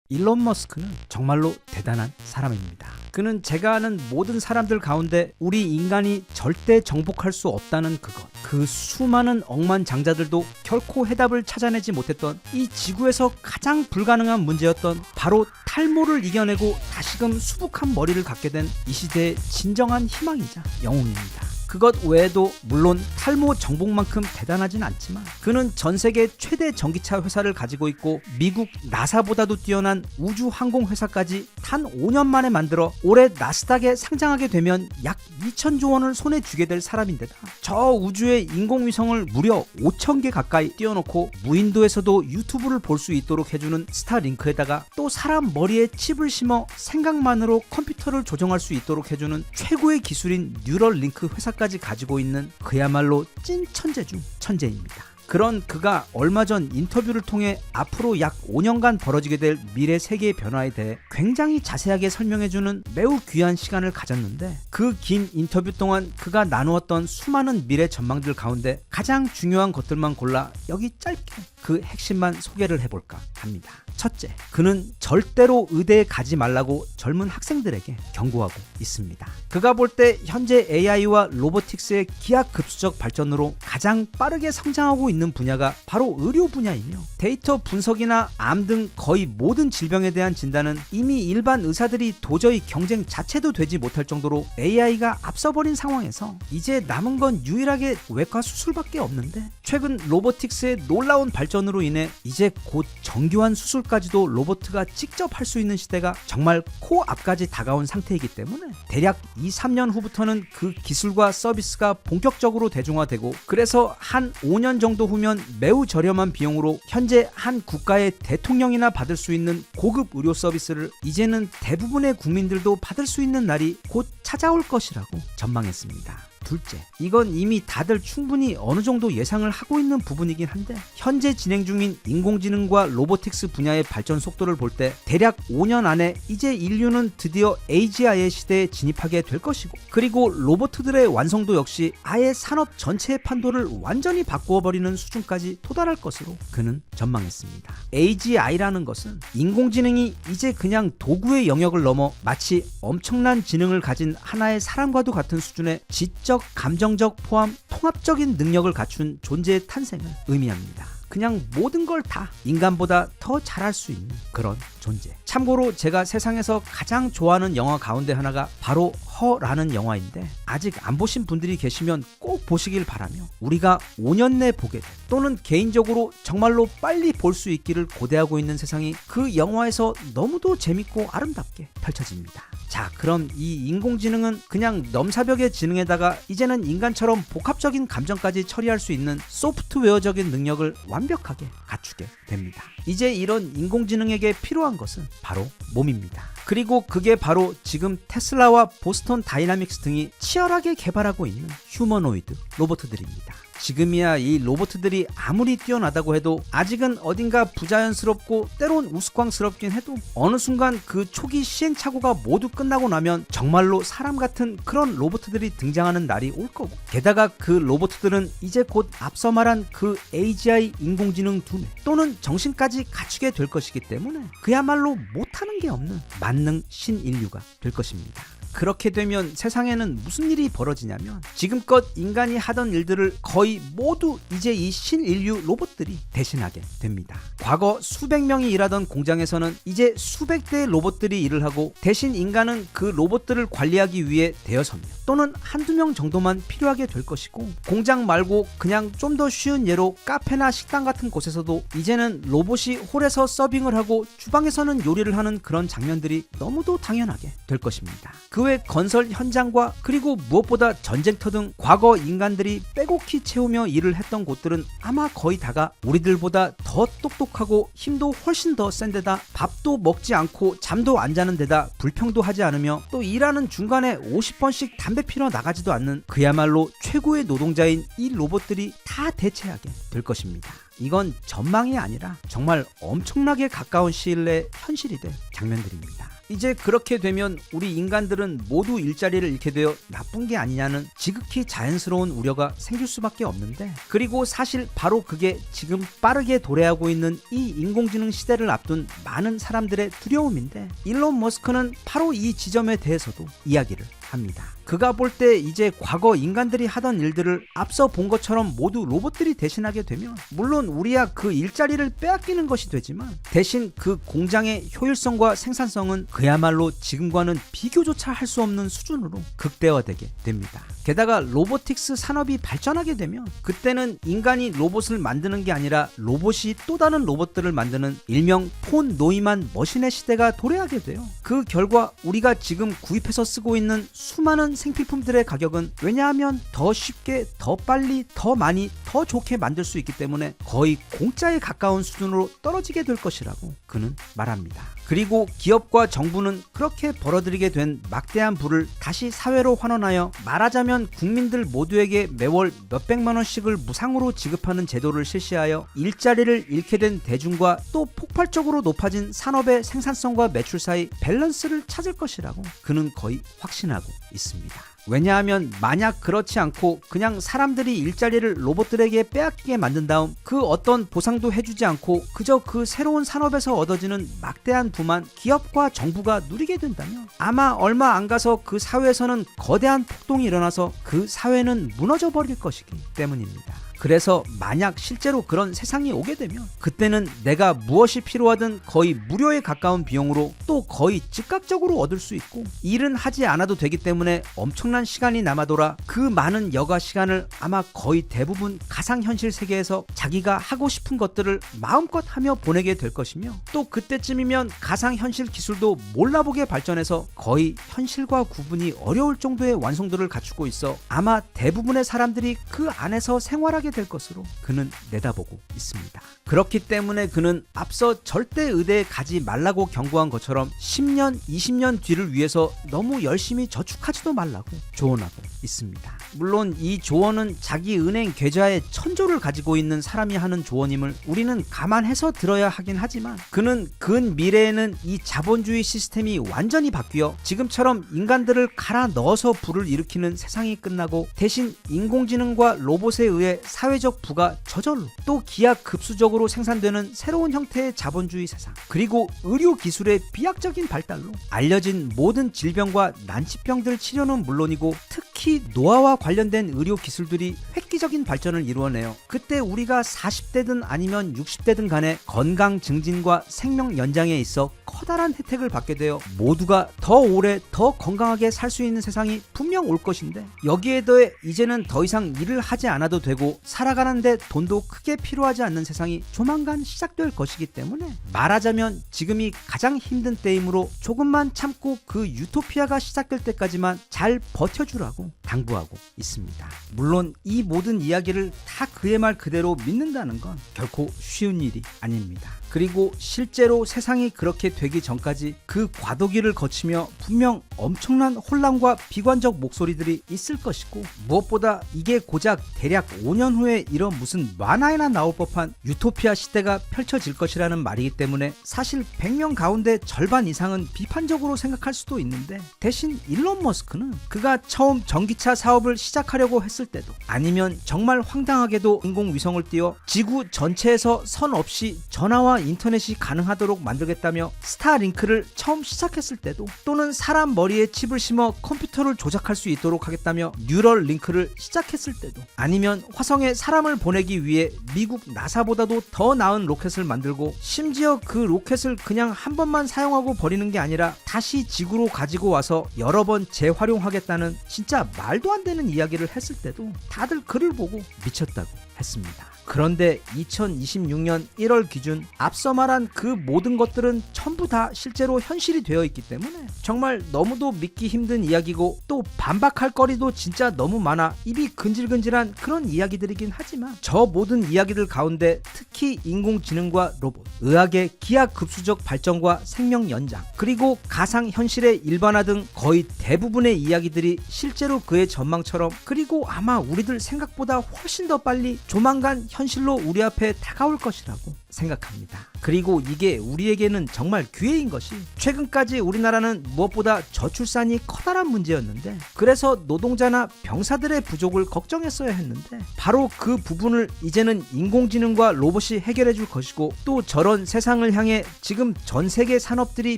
일론 머스크는 정말로 대단한 사람입니다. 그는 제가 아는 모든 사람들 가운데 우리 인간이 절대 정복할 수 없다는 그것, 그 수많은 억만장자들도 결코 해답을 찾아내지 못했던 이 지구에서 가장 불가능한 문제였던 바로 탈모를 이겨내고 다시금 수북한 머리를 갖게 된 이 시대의 진정한 희망이자 영웅입니다. 그것 외에도 물론 탈모 정복만큼 대단하진 않지만 그는 전 세계 최대 전기차 회사를 가지고 있고 미국 나사보다도 뛰어난 우주 항공 회사까지 단 5년 만에 만들어 올해 나스닥에 상장하게 되면 약 2천조 원을 손에 쥐게 될 사람인데다 저 우주의 인공위성을 무려 5,000개 가까이 띄워놓고 무인도에서도 유튜브를 볼 수 있도록 해주는 스타링크에다가 또 사람 머리에 칩을 심어 생각만으로 컴퓨터를 조정할 수 있도록 해주는 최고의 기술인 뉴럴링크 회사까지 가지고 있는 그야말로 찐 천재 중 천재입니다. 그런 그가 얼마 전 인터뷰를 통해 앞으로 약 5년간 벌어지게 될 미래 세계의 변화에 대해 굉장히 자세하게 설명해주는 매우 귀한 시간을 가졌는데 그 긴 인터뷰 동안 그가 나누었던 수많은 미래 전망들 가운데 가장 중요한 것들만 골라 여기 짧게 그 핵심만 소개를 해볼까 합니다. 첫째, 그는 절대로 의대에 가지 말라고 젊은 학생들에게 경고하고 있습니다. 그가 볼 때 현재 AI와 로보틱스의 기하급수적 발전으로 가장 빠르게 성장하고 있는 분야가 바로 의료 분야이며 데이터 분석이나 암 등 거의 모든 질병에 대한 진단은 이미 일반 의사들이 도저히 경쟁 자체도 되지 못할 정도로 AI가 앞서버린 상황에서 이제 남은 건 유일하게 외과 수술밖에 없는데 최근 로보틱스의 놀라운 발전으로 인해 이제 곧 정교한 수술까지도 로봇가 직접 할 수 있는 시대가 정말 코앞까지 다가온 상태이기 때문에 대략 2-3년 후부터는 그 기술과 서비스가 본격적으로 대중화되고 그래서 한 5년 정도 후면 매우 저렴한 비용으로 현재 한 국가의 대통령이나 받을 수 있는 고급 의료 서비스를 이제는 대부분의 국민들도 받을 수 있는 날이 곧 찾아올 것이라고 전망했습니다. 둘째, 이건 이미 다들 충분히 어느 정도 예상을 하고 있는 부분이긴 한데 현재 진행 중인 인공지능과 로보틱스 분야의 발전 속도를 볼 때 대략 5년 안에 이제 인류는 드디어 AGI의 시대에 진입하게 될 것이고 그리고 로봇들의 완성도 역시 아예 산업 전체의 판도를 완전히 바꾸어버리는 수준까지 도달할 것으로 그는 전망했습니다. AGI라는 것은 인공지능이 이제 그냥 도구의 영역을 넘어 마치 엄청난 지능을 가진 하나의 사람과도 같은 수준의 지적 감정적 포함 통합적인 능력을 갖춘 존재의 탄생을 의미합니다. 그냥 모든 걸 다 인간보다 더 잘할 수 있는 그런 존재. 참고로 제가 세상에서 가장 좋아하는 영화 가운데 하나가 바로 허라는 영화인데 아직 안 보신 분들이 계시면 꼭 보시길 바라며 우리가 5년 내 보게 될 또는 개인적으로 정말로 빨리 볼 수 있기를 고대하고 있는 세상이 그 영화에서 너무도 재밌고 아름답게 펼쳐집니다. 자, 그럼 이 인공지능은 그냥 넘사벽의 지능에다가 이제는 인간처럼 복합적인 감정까지 처리할 수 있는 소프트웨어적인 능력을 완벽하게 갖추게 됩니다. 이제 이런 인공지능에게 필요한 것은 바로 몸입니다. 그리고 그게 바로 지금 테슬라와 보스턴 다이나믹스 등이 치열하게 개발하고 있는 휴머노이드 로봇들입니다. 지금이야 이 로봇들이 아무리 뛰어나다고 해도 아직은 어딘가 부자연스럽고 때론 우스꽝스럽긴 해도 어느 순간 그 초기 시행착오가 모두 끝나고 나면 정말로 사람 같은 그런 로봇들이 등장하는 날이 올 거고 게다가 그 로봇들은 이제 곧 앞서 말한 그 AGI 인공지능 두뇌 또는 정신까지 갖추게 될 것이기 때문에 그야말로 못하는 게 없는 만능 신인류가 될 것입니다. 그렇게 되면 세상에는 무슨 일이 벌어지냐면 지금껏 인간이 하던 일들을 거의 모두 이제 이 신인류 로봇들이 대신하게 됩니다. 과거 수백 명이 일하던 공장에서는 이제 수백 대의 로봇들이 일을 하고 대신 인간은 그 로봇들을 관리하기 위해 대여섯 명 또는 한두 명 정도만 필요하게 될 것이고 공장 말고 그냥 좀 더 쉬운 예로 카페나 식당 같은 곳에서도 이제는 로봇이 홀에서 서빙을 하고 주방에서는 요리를 하는 그런 장면들이 너무도 당연하게 될 것입니다. 그 외 건설 현장과 그리고 무엇보다 전쟁터 등 과거 인간들이 빼곡히 채우며 일을 했던 곳들은 아마 거의 다가 우리들보다 더 똑똑하고 힘도 훨씬 더 센 데다 밥도 먹지 않고 잠도 안 자는 데다 불평도 하지 않으며 또 일하는 중간에 50번씩 담배 피러 나가지도 않는 그야말로 최고의 노동자인 이 로봇들이 다 대체하게 될 것입니다. 이건 전망이 아니라 정말 엄청나게 가까운 시일 내 현실이 될 장면들입니다. 이제 그렇게 되면 우리 인간들은 모두 일자리를 잃게 되어 나쁜 게 아니냐는 지극히 자연스러운 우려가 생길 수밖에 없는데, 그리고 사실 바로 그게 지금 빠르게 도래하고 있는 이 인공지능 시대를 앞둔 많은 사람들의 두려움인데, 일론 머스크는 바로 이 지점에 대해서도 이야기를 합니다. 그가 볼 때 이제 과거 인간들이 하던 일들을 앞서 본 것처럼 모두 로봇들이 대신하게 되면, 물론 우리야 그 일자리를 빼앗기는 것이 되지만 대신 그 공장의 효율성과 생산성은 그야말로 지금과는 비교조차 할 수 없는 수준으로 극대화되게 됩니다. 게다가 로보틱스 산업이 발전하게 되면 그때는 인간이 로봇을 만드는 게 아니라 로봇이 또 다른 로봇들을 만드는 일명 폰 노이만 머신의 시대가 도래하게 돼요. 그 결과 우리가 지금 구입해서 쓰고 있는 수많은 생필품들의 가격은, 왜냐하면 더 쉽게, 더 빨리, 더 많이, 더 좋게 만들 수 있기 때문에 거의 공짜에 가까운 수준으로 떨어지게 될 것이라고 그는 말합니다. 그리고 기업과 정부는 그렇게 벌어들이게 된 막대한 부를 다시 사회로 환원하여, 말하자면 국민들 모두에게 매월 몇백만 원씩을 무상으로 지급하는 제도를 실시하여 일자리를 잃게 된 대중과 또 폭발적으로 높아진 산업의 생산성과 매출 사이 밸런스를 찾을 것이라고 그는 거의 확신하고 있습니다. 왜냐하면 만약 그렇지 않고 그냥 사람들이 일자리를 로봇들에게 빼앗기게 만든 다음 그 어떤 보상도 해주지 않고 그저 그 새로운 산업에서 얻어지는 막대한 부만 기업과 정부가 누리게 된다면, 아마 얼마 안 가서 그 사회에서는 거대한 폭동이 일어나서 그 사회는 무너져 버릴 것이기 때문입니다. 그래서 만약 실제로 그런 세상이 오게 되면 그때는 내가 무엇이 필요하든 거의 무료에 가까운 비용으로 또 거의 즉각적으로 얻을 수 있고, 일은 하지 않아도 되기 때문에 엄청난 시간이 남아돌아 그 많은 여가 시간을 아마 거의 대부분 가상현실 세계에서 자기가 하고 싶은 것들을 마음껏 하며 보내게 될 것이며, 또 그때쯤이면 가상현실 기술도 몰라보게 발전해서 거의 현실과 구분이 어려울 정도의 완성도를 갖추고 있어 아마 대부분의 사람들이 그 안에서 생활하게 될 것으로 그는 내다보고 있습니다. 그렇기 때문에 그는 앞서 절대 의대에 가지 말라고 경고한 것처럼 10년, 20년 뒤를 위해서 너무 열심히 저축하지도 말라고 조언하고 있습니다. 물론 이 조언은 자기 은행 계좌에 1000조를 가지고 있는 사람이 하는 조언임을 우리는 감안해서 들어야 하긴 하지만, 그는 근 미래에는 이 자본주의 시스템이 완전히 바뀌어 지금처럼 인간들을 갈아 넣어서 불을 일으키는 세상이 끝나고 대신 인공지능과 로봇에 의해 사회적 부가 저절로 또 기하급수적으로 생산되는 새로운 형태의 자본주의 세상, 그리고 의료 기술의 비약적인 발달로 알려진 모든 질병과 난치병들 치료는 물론이고 특히 노화와 관련된 의료 기술들이 획기적인 발전을 이루어내요. 그때 우리가 40대든 아니면 60대든 간에 건강 증진과 생명 연장에 있어 커다란 혜택을 받게 되어 모두가 더 오래 더 건강하게 살 수 있는 세상이 분명 올 것인데, 여기에 더해 이제는 더 이상 일을 하지 않아도 되고 살아가는데 돈도 크게 필요하지 않는 세상이 조만간 시작될 것이기 때문에, 말하자면 지금이 가장 힘든 때이므로 조금만 참고 그 유토피아가 시작될 때까지만 잘 버텨주라고 당부하고 있습니다. 물론 이 모든 이야기를 다 그의 말 그대로 믿는다는 건 결코 쉬운 일이 아닙니다. 그리고 실제로 세상이 그렇게 되기 전까지 그 과도기를 거치며 분명 엄청난 혼란과 비관적 목소리들이 있을 것이고, 무엇보다 이게 고작 대략 5년 후에 이런 무슨 만화에나 나올 법한 유토피아 시대가 펼쳐질 것이라는 말이기 때문에 사실 100명 가운데 절반 이상은 비판적으로 생각할 수도 있는데, 대신 일론 머스크는 그가 처음 전기차 사업을 시작하려고 했을 때도, 아니면 정말 황당하게도 인공위성을 띄워 지구 전체에서 선 없이 전화와 인터넷이 가능하도록 만들겠다며 스타링크를 처음 시작했을 때도, 또는 사람 머리에 칩을 심어 컴퓨터를 조작할 수 있도록 하겠다며 뉴럴링크를 시작했을 때도, 아니면 화성에 사람을 보내기 위해 미국 나사보다도 더 나은 로켓을 만들고 심지어 그 로켓을 그냥 한 번만 사용하고 버리는 게 아니라 다시 지구로 가지고 와서 여러 번 재활용하겠다는 진짜 말도 안 되는 이야기를 했을 때도 다들 그를 보고 미쳤다고 했습니다. 그런데 2026년 1월 기준 앞서 말한 그 모든 것들은 전부 다 실제로 현실이 되어 있기 때문에 정말 너무도 믿기 힘든 이야기고, 또 반박할 거리도 진짜 너무 많아 입이 근질근질한 그런 이야기들이긴 하지만, 저 모든 이야기들 가운데 특히 인공지능과 로봇, 의학의 기하급수적 발전과 생명 연장, 그리고 가상현실의 일반화 등 거의 대부분의 이야기들이 실제로 그의 전망처럼, 그리고 아마 우리들 생각보다 훨씬 더 빨리 조만간 현실로 우리 앞에 다가올 것이라고 생각합니다. 그리고 이게 우리에게는 정말 기회인 것이, 최근까지 우리나라는 무엇보다 저출산이 커다란 문제였는데, 그래서 노동자나 병사들의 부족을 걱정했어야 했는데, 바로 그 부분을 이제는 인공지능과 로봇이 해결해 줄 것이고, 또 저런 세상을 향해 지금 전 세계 산업들이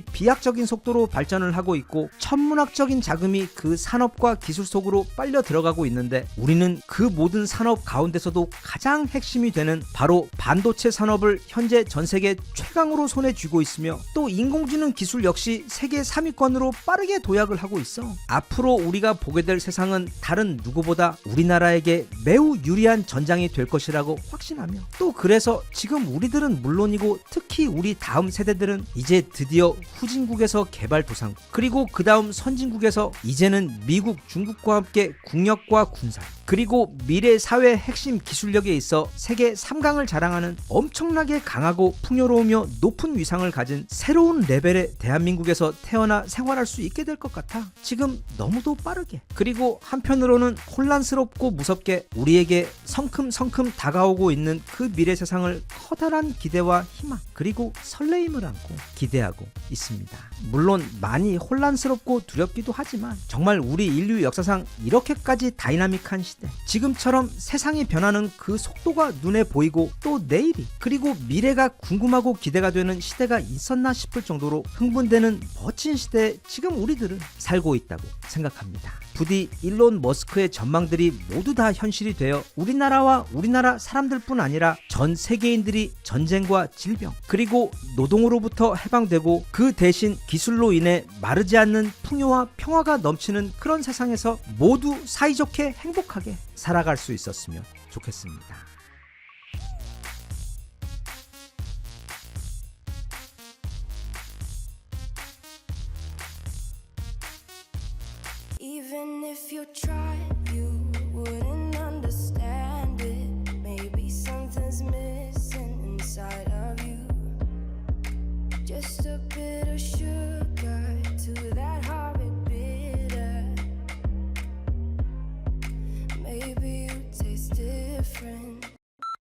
비약적인 속도로 발전을 하고 있고 천문학적인 자금이 그 산업과 기술 속으로 빨려 들어가고 있는데, 우리는 그 모든 산업 가운데서도 가장 핵심이 되는 바로 반도체 산업을 현재 전 세계 최강으로 손에 쥐고 있으며, 또 인공지능 기술 역시 세계 3위권으로 빠르게 도약을 하고 있어. 앞으로 우리가 보게 될 세상은 다른 누구보다 우리나라에게 매우 유리한 전장이 될 것이라고 확신하며, 또 그래서 지금 우리들은 물론이고 특히 우리 다음 세대들은 이제 드디어 후진국에서 개발도상국, 그리고 그 다음 선진국에서 이제는 미국, 중국과 함께 국력과 군사, 그리고 미래 사회 핵심 기술력에 있어 세계 3강을 자랑하는 엄청나게 강하고 풍요로우며 높은 위상을 가진 새로운 레벨의 대한민국에서 태어나 생활할 수 있게 될 것 같아. 지금 너무도 빠르게, 그리고 한편으로는 혼란스럽고 무섭게 우리에게 성큼성큼 다가오고 있는 그 미래 세상을 커다란 기대와 희망, 그리고 설레임을 안고 기대하고 있습니다. 물론 많이 혼란스럽고 두렵기도 하지만, 정말 우리 인류 역사상 이렇게까지 다이나믹한 시대, 지금처럼 세상이 변하는 그 속도가 눈에 보이고 또 내일이, 그리고 미래가 궁금하고 기대가 되는 시대가 있었나 싶을 정도로 흥분되는 멋진 시대에 지금 우리들은 살고 있다고 생각합니다. 부디 일론 머스크의 전망들이 모두 다 현실이 되어 우리나라와 우리나라 사람들뿐 아니라 전 세계인들이 전쟁과 질병, 그리고 노동으로부터 해방되고 그 대신 기술로 인해 마르지 않는 풍요와 평화가 넘치는 그런 세상에서 모두 사이좋게 행복하게 살아갈 수 있었으면 좋겠습니다. Even if you tried, you wouldn't understand it. Maybe something's missing inside of you. Just a bit of sugar to that horrid bitter. Maybe you taste different.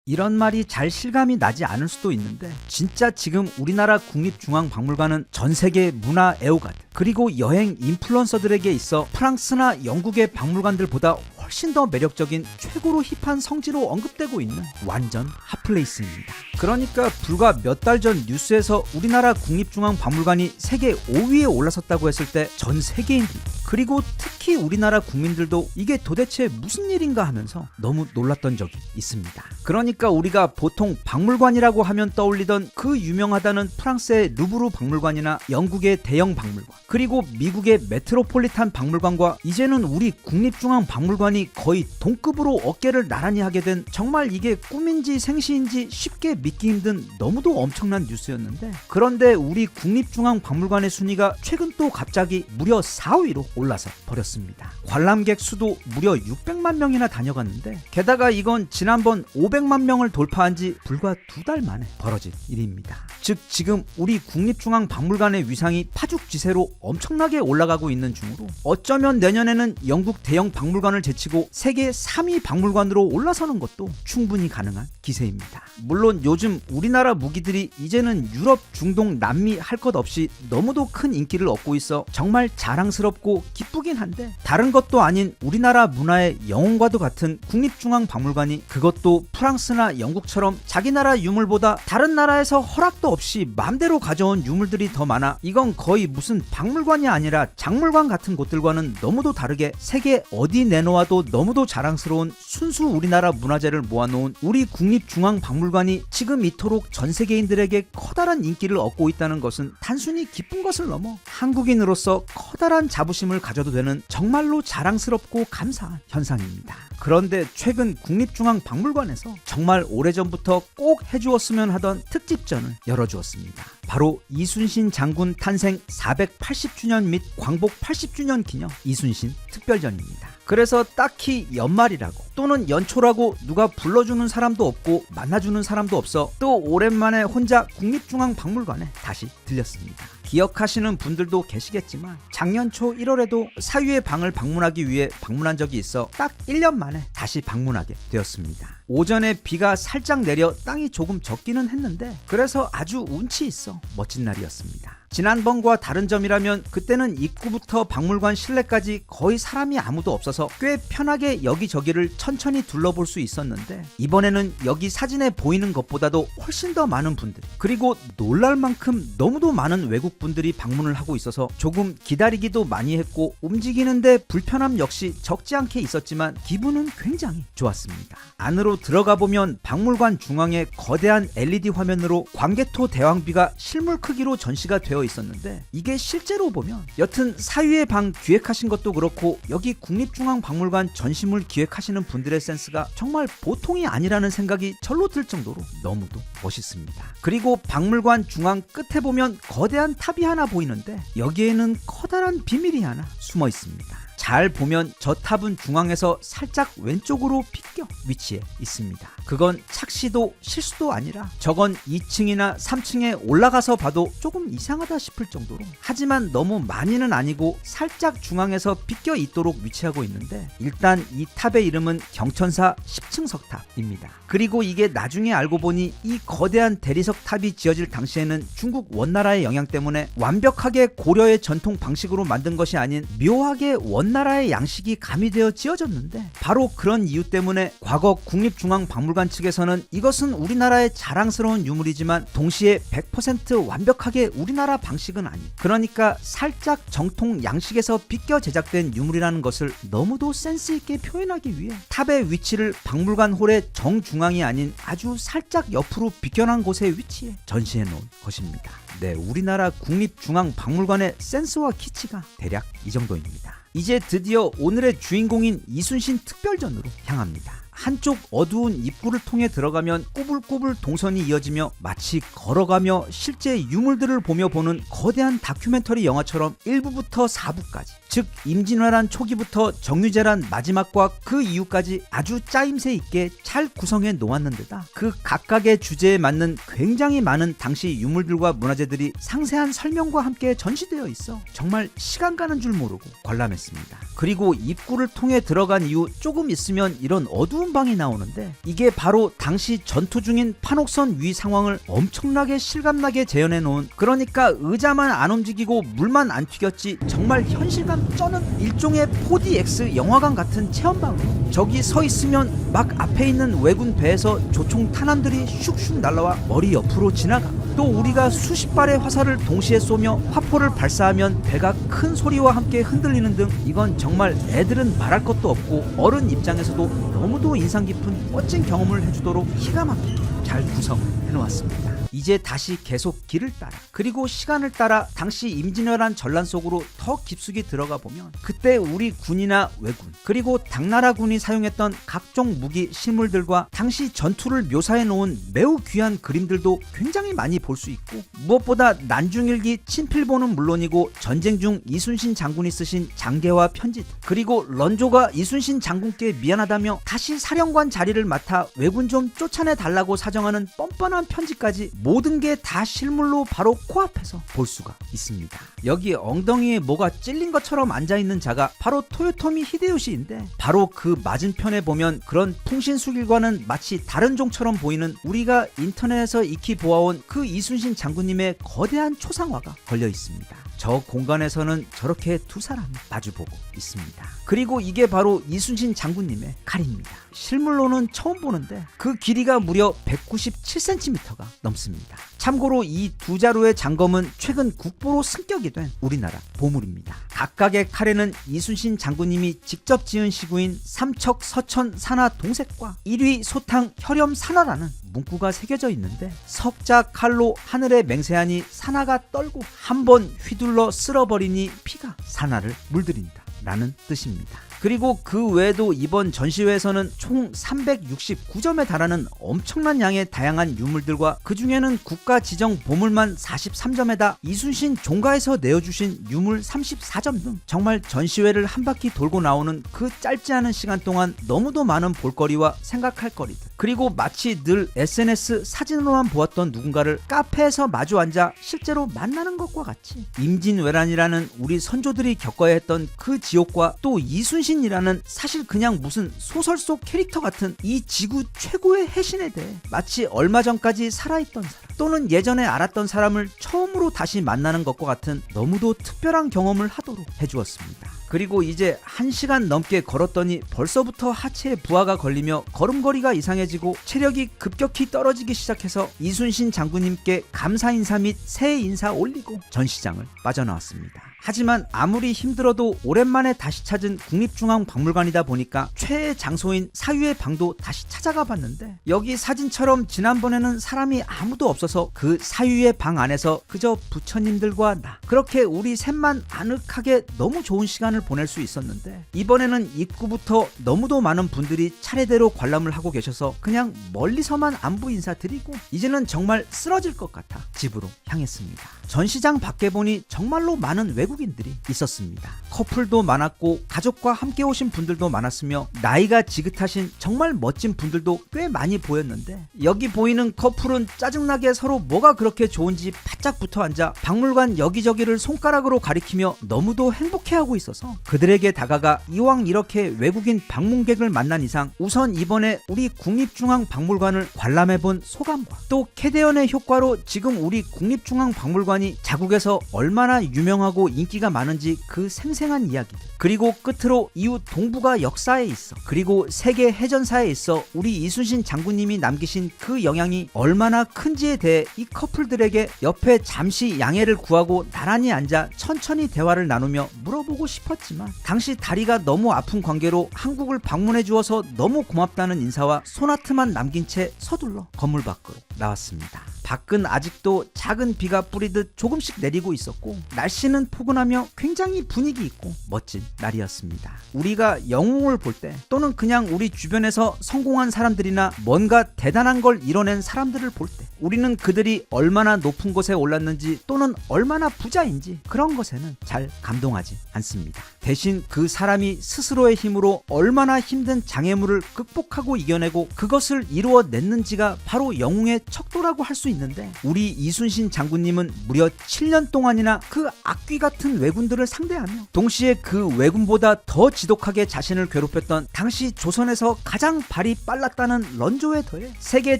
이런 말이 잘 실감이 나지 않을 수도 있는데, 진짜 지금 우리나라 국립중앙박물관은 전 세계 문화 애호가들, 그리고 여행 인플루언서들에게 있어 프랑스나 영국의 박물관들보다 훨씬 더 매력적인 최고로 힙한 성지로 언급되고 있는 완전 핫플레이스입니다. 그러니까 불과 몇 달 전 뉴스에서 우리나라 국립중앙박물관이 세계 5위에 올라섰다고 했을 때 전 세계인들, 그리고 특히 우리나라 국민들도 이게 도대체 무슨 일인가 하면서 너무 놀랐던 적이 있습니다. 그러니까 우리가 보통 박물관이라고 하면 떠올리던 그 유명하다는 프랑스의 루브르 박물관이나 영국의 대형 박물관, 그리고 미국의 메트로폴리탄 박물관과 이제는 우리 국립중앙박물관이 거의 동급으로 어깨를 나란히 하게 된, 정말 이게 꿈인지 생시인지 쉽게 믿기 힘든 너무도 엄청난 뉴스였는데, 그런데 우리 국립중앙박물관의 순위가 최근 또 갑자기 무려 4위로 올라서 버렸습니다. 관람객 수도 무려 600만 명이나 다녀갔는데, 게다가 이건 지난번 500만 명을 돌파한 지 불과 2달 만에 벌어진 일입니다. 즉 지금 우리 국립중앙박물관의 위상이 파죽지세로 엄청나게 올라가고 있는 중으로, 어쩌면 내년에는 영국 대형 박물관을 제치고 세계 3위 박물관으로 올라서는 것도 충분히 가능한 기세입니다. 물론 요즘 우리나라 무기들이 이제는 유럽, 중동, 남미 할 것 없이 너무도 큰 인기를 얻고 있어 정말 자랑스럽고 기쁘긴 한데, 다른 것도 아닌 우리나라 문화의 영혼과도 같은 국립중앙박물관이, 그것도 프랑스나 영국처럼 자기 나라 유물보다 다른 나라에서 허락도 없이 맘대로 가져온 유물들이 더 많아, 이건 거의 무슨 박물관이 아니라 작물관 같은 곳들과는 너무도 다르게 세계 어디 내놓아도 너무도 자랑스러운 순수 우리나라 문화재를 모아놓은 우리 국립중앙박물관이 지금 이토록 전 세계인들에게 커다란 인기를 얻고 있다는 것은 단순히 기쁜 것을 넘어 한국인으로서 커다란 자부심을 가져도 되는 정말로 자랑스럽고 감사한 현상입니다. 그런데 최근 국립중앙박물관에서 정말 오래전부터 꼭 해주었으면 하던 특집전을 열어주었습니다. 바로 이순신 장군 탄생 480주년 및 광복 80주년 기념 이순신 특별전입니다. 그래서 딱히 연말이라고 또는 연초라고 누가 불러주는 사람도 없고 만나주는 사람도 없어 또 오랜만에 혼자 국립중앙박물관에 다시 들렸습니다. 기억하시는 분들도 계시겠지만 작년 초 1월에도 사유의 방을 방문하기 위해 방문한 적이 있어 딱 1년 만에 다시 방문하게 되었습니다. 오전에 비가 살짝 내려 땅이 조금 젖기는 했는데 그래서 아주 운치 있어 멋진 날이었습니다. 지난번과 다른 점이라면 그때는 입구부터 박물관 실내까지 거의 사람이 아무도 없어서 꽤 편하게 여기저기를 천천히 둘러볼 수 있었는데 이번에는 여기 사진에 보이는 것보다도 훨씬 더 많은 분들이, 그리고 놀랄 만큼 너무도 많은 외국 분들이 방문을 하고 있어서 조금 기다리기도 많이 했고 움직이는데 불편함 역시 적지 않게 있었지만 기분은 굉장히 좋았습니다. 안으로 들어가 보면 박물관 중앙에 거대한 LED 화면으로 광개토 대왕비가 실물 크기로 전시가 되어 있었는데 이게 실제로 보면 여튼 사유의 방 기획하신 것도 그렇고 여기 국립중앙박물관 전시물 기획하시는 분들의 센스가 정말 보통이 아니라는 생각이 절로 들 정도로 너무도 멋있습니다. 그리고 박물관 중앙 끝에 보면 거대한 탑이 하나 보이는데 여기에는 커다란 비밀이 하나 숨어 있습니다. 잘 보면 저 탑은 중앙에서 살짝 왼쪽으로 비껴 위치해 있습니다. 그건 착시도 실수도 아니라 저건 2층이나 3층에 올라가서 봐도 조금 이상하다 싶을 정도로, 하지만 너무 많이는 아니고 살짝 중앙에서 비껴 있도록 위치하고 있는데 일단 이 탑의 이름은 경천사 10층 석탑입니다. 그리고 이게 나중에 알고 보니 이 거대한 대리석 탑이 지어질 당시에는 중국 원나라의 영향 때문에 완벽하게 고려의 전통 방식으로 만든 것이 아닌 묘하게 원나라의 양식이 가미되어 지어졌는데 바로 그런 이유 때문에 과거 국립중앙박물관 측에서는 이것은 우리나라의 자랑스러운 유물이지만 동시에 100% 완벽하게 우리나라 방식은 아닌, 그러니까 살짝 정통 양식에서 비껴 제작된 유물이라는 것을 너무도 센스 있게 표현하기 위해 탑의 위치를 박물관 홀의 정중앙이 아닌 아주 살짝 옆으로 비껴난 곳에 위치해 전시해 놓은 것입니다. 네, 우리나라 국립중앙박물관의 센스와 키치가 대략 이 정도입니다. 이제 드디어 오늘의 주인공인 이순신 특별전으로 향합니다. 한쪽 어두운 입구를 통해 들어가면 꼬불꼬불 동선이 이어지며 마치 걸어가며 실제 유물들을 보며 보는 거대한 다큐멘터리 영화처럼 1부부터 4부까지, 즉 임진왜란 초기부터 정유재란 마지막과 그 이후까지 아주 짜임새 있게 잘 구성해 놓았는 데다 그 각각의 주제에 맞는 굉장히 많은 당시 유물들과 문화재들이 상세한 설명과 함께 전시되어 있어 정말 시간 가는 줄 모르고 관람했습니다. 그리고 입구를 통해 들어간 이후 조금 있으면 이런 어두운 방이 나오는데 이게 바로 당시 전투 중인 판옥선 위 상황을 엄청나게 실감나게 재현해 놓은, 그러니까 의자만 안 움직이고 물만 안 튀겼지 정말 현실감 쩌는 일종의 4DX 영화관 같은 체험방으로, 저기 서 있으면 막 앞에 있는 왜군 배에서 조총 탄환들이 슉슉 날라와 머리 옆으로 지나가, 또 우리가 수십 발의 화살을 동시에 쏘며 화포를 발사하면 배가 큰 소리와 함께 흔들리는 등 이건 정말 애들은 말할 것도 없고 어른 입장에서도 너무도 인상 깊은 멋진 경험을 해주도록 기가 막히게 잘 구성을 해놓았습니다. 이제 다시 계속 길을 따라 그리고 시간을 따라 당시 임진왜란 전란 속으로 더 깊숙이 들어가 보면 그때 우리 군이나 왜군 그리고 당나라군이 사용했던 각종 무기 실물들과 당시 전투를 묘사해 놓은 매우 귀한 그림들도 굉장히 많이 볼 수 있고, 무엇보다 난중일기 친필본은 물론이고 전쟁 중 이순신 장군이 쓰신 장계와 편지들, 그리고 런조가 이순신 장군께 미안하다며 다시 사령관 자리를 맡아 왜군 좀 쫓아내 달라고 사정하는 뻔뻔한 편지까지 모든 게 다 실물로 바로 코앞에서 볼 수가 있습니다. 여기 엉덩이에 뭐가 찔린 것처럼 앉아있는 자가 바로 토요토미 히데요시인데 바로 그 맞은편에 보면 그런 통신수길과는 마치 다른 종처럼 보이는 우리가 인터넷에서 익히 보아온 그 이순신 장군님의 거대한 초상화가 걸려 있습니다. 저 공간에서는 저렇게 두 사람이 마주보고 있습니다. 그리고 이게 바로 이순신 장군님의 칼입니다. 실물로는 처음 보는데 그 길이가 무려 197cm가 넘습니다. 참고로 이 두 자루의 장검은 최근 국보로 승격이 된 우리나라 보물입니다. 각각의 칼에는 이순신 장군님이 직접 지은 시구인 삼척 서천 산하 동색과 1위 소탕 혈염 산하라는 문구가 새겨져 있는데 석자 칼로 하늘에 맹세하니 산하가 떨고 한번 휘둘러 쓸어버리니 피가 산하를 물들인다 라는 뜻입니다. 그리고 그 외에도 이번 전시회에서는 총 369점에 달하는 엄청난 양의 다양한 유물들과 그 중에는 국가 지정 보물만 43점에다 이순신 종가에서 내어주신 유물 34점 등 정말 전시회를 한 바퀴 돌고 나오는 그 짧지 않은 시간 동안 너무도 많은 볼거리와 생각할 거리들, 그리고 마치 늘 SNS 사진으로만 보았던 누군가를 카페에서 마주 앉아 실제로 만나는 것과 같이 임진왜란이라는 우리 선조들이 겪어야 했던 그 지옥과 또 이순신이라는 사실 그냥 무슨 소설 속 캐릭터 같은 이 지구 최고의 해신에 대해 마치 얼마 전까지 살아있던 사람 또는 예전에 알았던 사람을 처음으로 다시 만나는 것과 같은 너무도 특별한 경험을 하도록 해주었습니다. 그리고 이제 1시간 넘게 걸었더니 벌써부터 하체에 부하가 걸리며 걸음걸이가 이상해지고 체력이 급격히 떨어지기 시작해서 이순신 장군님께 감사 인사 및 새해 인사 올리고 전시장을 빠져나왔습니다. 하지만 아무리 힘들어도 오랜만에 다시 찾은 국립중앙박물관이다 보니까 최애 장소인 사유의 방도 다시 찾아가 봤는데 여기 사진처럼 지난번에는 사람이 아무도 없어서 그 사유의 방 안에서 그저 부처님들과 나 그렇게 우리 셋만 아늑하게 너무 좋은 시간을 보낼 수 있었는데 이번에는 입구부터 너무도 많은 분들이 차례대로 관람을 하고 계셔서 그냥 멀리서만 안부 인사드리고 이제는 정말 쓰러질 것 같아 집으로 향했습니다. 전시장 밖에 보니 정말로 많은 외국인들이 있었습니다. 커플도 많았고 가족과 함께 오신 분들도 많았으며 나이가 지긋하신 정말 멋진 분들도 꽤 많이 보였는데 여기 보이는 커플은 짜증나게 서로 뭐가 그렇게 좋은지 바짝 붙어 앉아 박물관 여기저기를 손가락으로 가리키며 너무도 행복해하고 있어서 그들에게 다가가 이왕 이렇게 외국인 방문객을 만난 이상 우선 이번에 우리 국립중앙박물관을 관람해본 소감과 또 캐대언의 효과로 지금 우리 국립중앙박물관이 자국에서 얼마나 유명하고 인기가 많은지 그 생생한 이야기들 그리고 끝으로 이후 동북아 역사에 있어 그리고 세계 해전사에 있어 우리 이순신 장군님이 남기신 그 영향이 얼마나 큰지에 대해 이 커플들에게 옆에 잠시 양해를 구하고 나란히 앉아 천천히 대화를 나누며 물어보고 싶었지만 당시 다리가 너무 아픈 관계로 한국을 방문해 주어서 너무 고맙다는 인사와 소나트만 남긴 채 서둘러 건물 밖으로 나왔습니다. 밖은 아직도 작은 비가 뿌리듯 조금씩 내리고 있었고 날씨는 포근하며 굉장히 분위기 있고 멋진 날이었습니다. 우리가 영웅을 볼 때 또는 그냥 우리 주변에서 성공한 사람들이나 뭔가 대단한 걸 이뤄낸 사람들을 볼 때 우리는 그들이 얼마나 높은 곳에 올랐는지 또는 얼마나 부자인지 그런 것에는 잘 감동하지 않습니다. 대신 그 사람이 스스로의 힘으로 얼마나 힘든 장애물을 극복하고 이겨내고 그것을 이루어냈는지가 바로 영웅의 척도라고 할 수 있는데 우리 이순신 장군님은 무려 7년 동안이나 그 악귀 같은 왜군들을 상대하며 동시에 그 왜군보다 더 지독하게 자신을 괴롭혔던 당시 조선에서 가장 발이 빨랐다는 런조에 더해 세계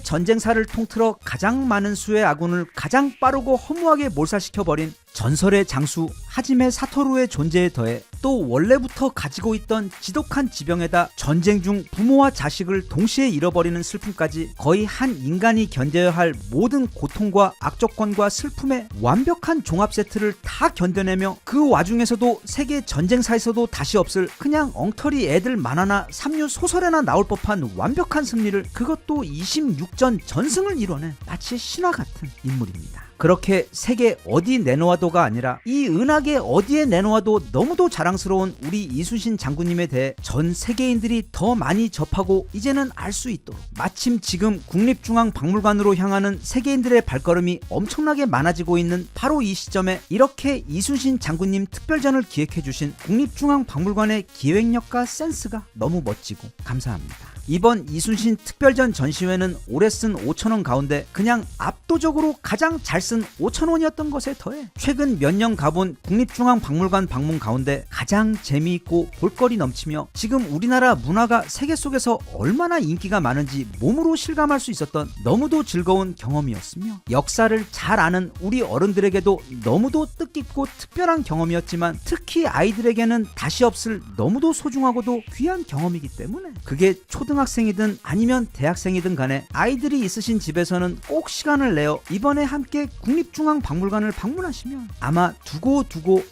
전쟁사를 통틀어 가장 많은 수의 아군을 가장 빠르고 허무하게 몰살시켜버린 전설의 장수 하지메 사토루의 존재에 더해 또 원래부터 가지고 있던 지독한 지병에다 전쟁 중 부모와 자식을 동시에 잃어버리는 슬픔까지 거의 한 인간이 견뎌야 할 모든 고통과 악조건과 슬픔의 완벽한 종합 세트를 다 견뎌내며 그 와중에서도 세계 전쟁사에서도 다시 없을 그냥 엉터리 애들 만화나 삼류 소설에나 나올 법한 완벽한 승리를 그것도 26전 전승을 이뤄낸 마치 신화 같은 인물입니다. 그렇게 세계 어디 내놓아도가 아니라 이 은하계 어디에 내놓아도 너무도 자랑스러운 우리 이순신 장군님에 대해 전 세계인들이 더 많이 접하고 이제는 알 수 있도록 마침 지금 국립중앙박물관으로 향하는 세계인들의 발걸음이 엄청나게 많아지고 있는 바로 이 시점에 이렇게 이순신 장군님 특별전을 기획해주신 국립중앙박물관의 기획력과 센스가 너무 멋지고 감사합니다. 이번 이순신 특별전 전시회는 올해 쓴 5,000원 가운데 그냥 압도적으로 가장 잘 쓴 5,000원이었던 것에 더해 최근 몇 년 가본 국립중앙박물관 방문 가운데 가장 재미있고 볼거리 넘치며 지금 우리나라 문화가 세계 속에서 얼마나 인기가 많은지 몸으로 실감할 수 있었던 너무도 즐거운 경험이었으며 역사를 잘 아는 우리 어른들에게도 너무도 뜻깊고 특별한 경험이었지만 특히 아이들에게는 다시 없을 너무도 소중하고도 귀한 경험이기 때문에 그게 초등학생이든 아니면 대학생이든 간에 아이들이 있으신 집에서는 꼭 시간을 내어 이번에 함께 국립중앙박물관을 방문하시면 아마 두고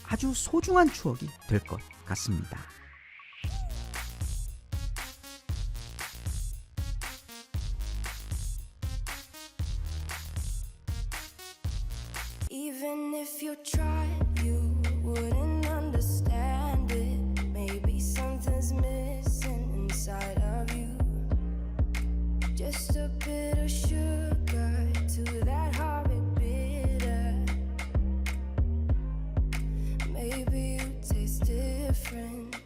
아주 소중한 추억이 될 것 같습니다. Even if you tried, you wouldn't understand it. Maybe something's missing inside of you. Just a bit of sugar to that horrid bitter. Maybe you taste different.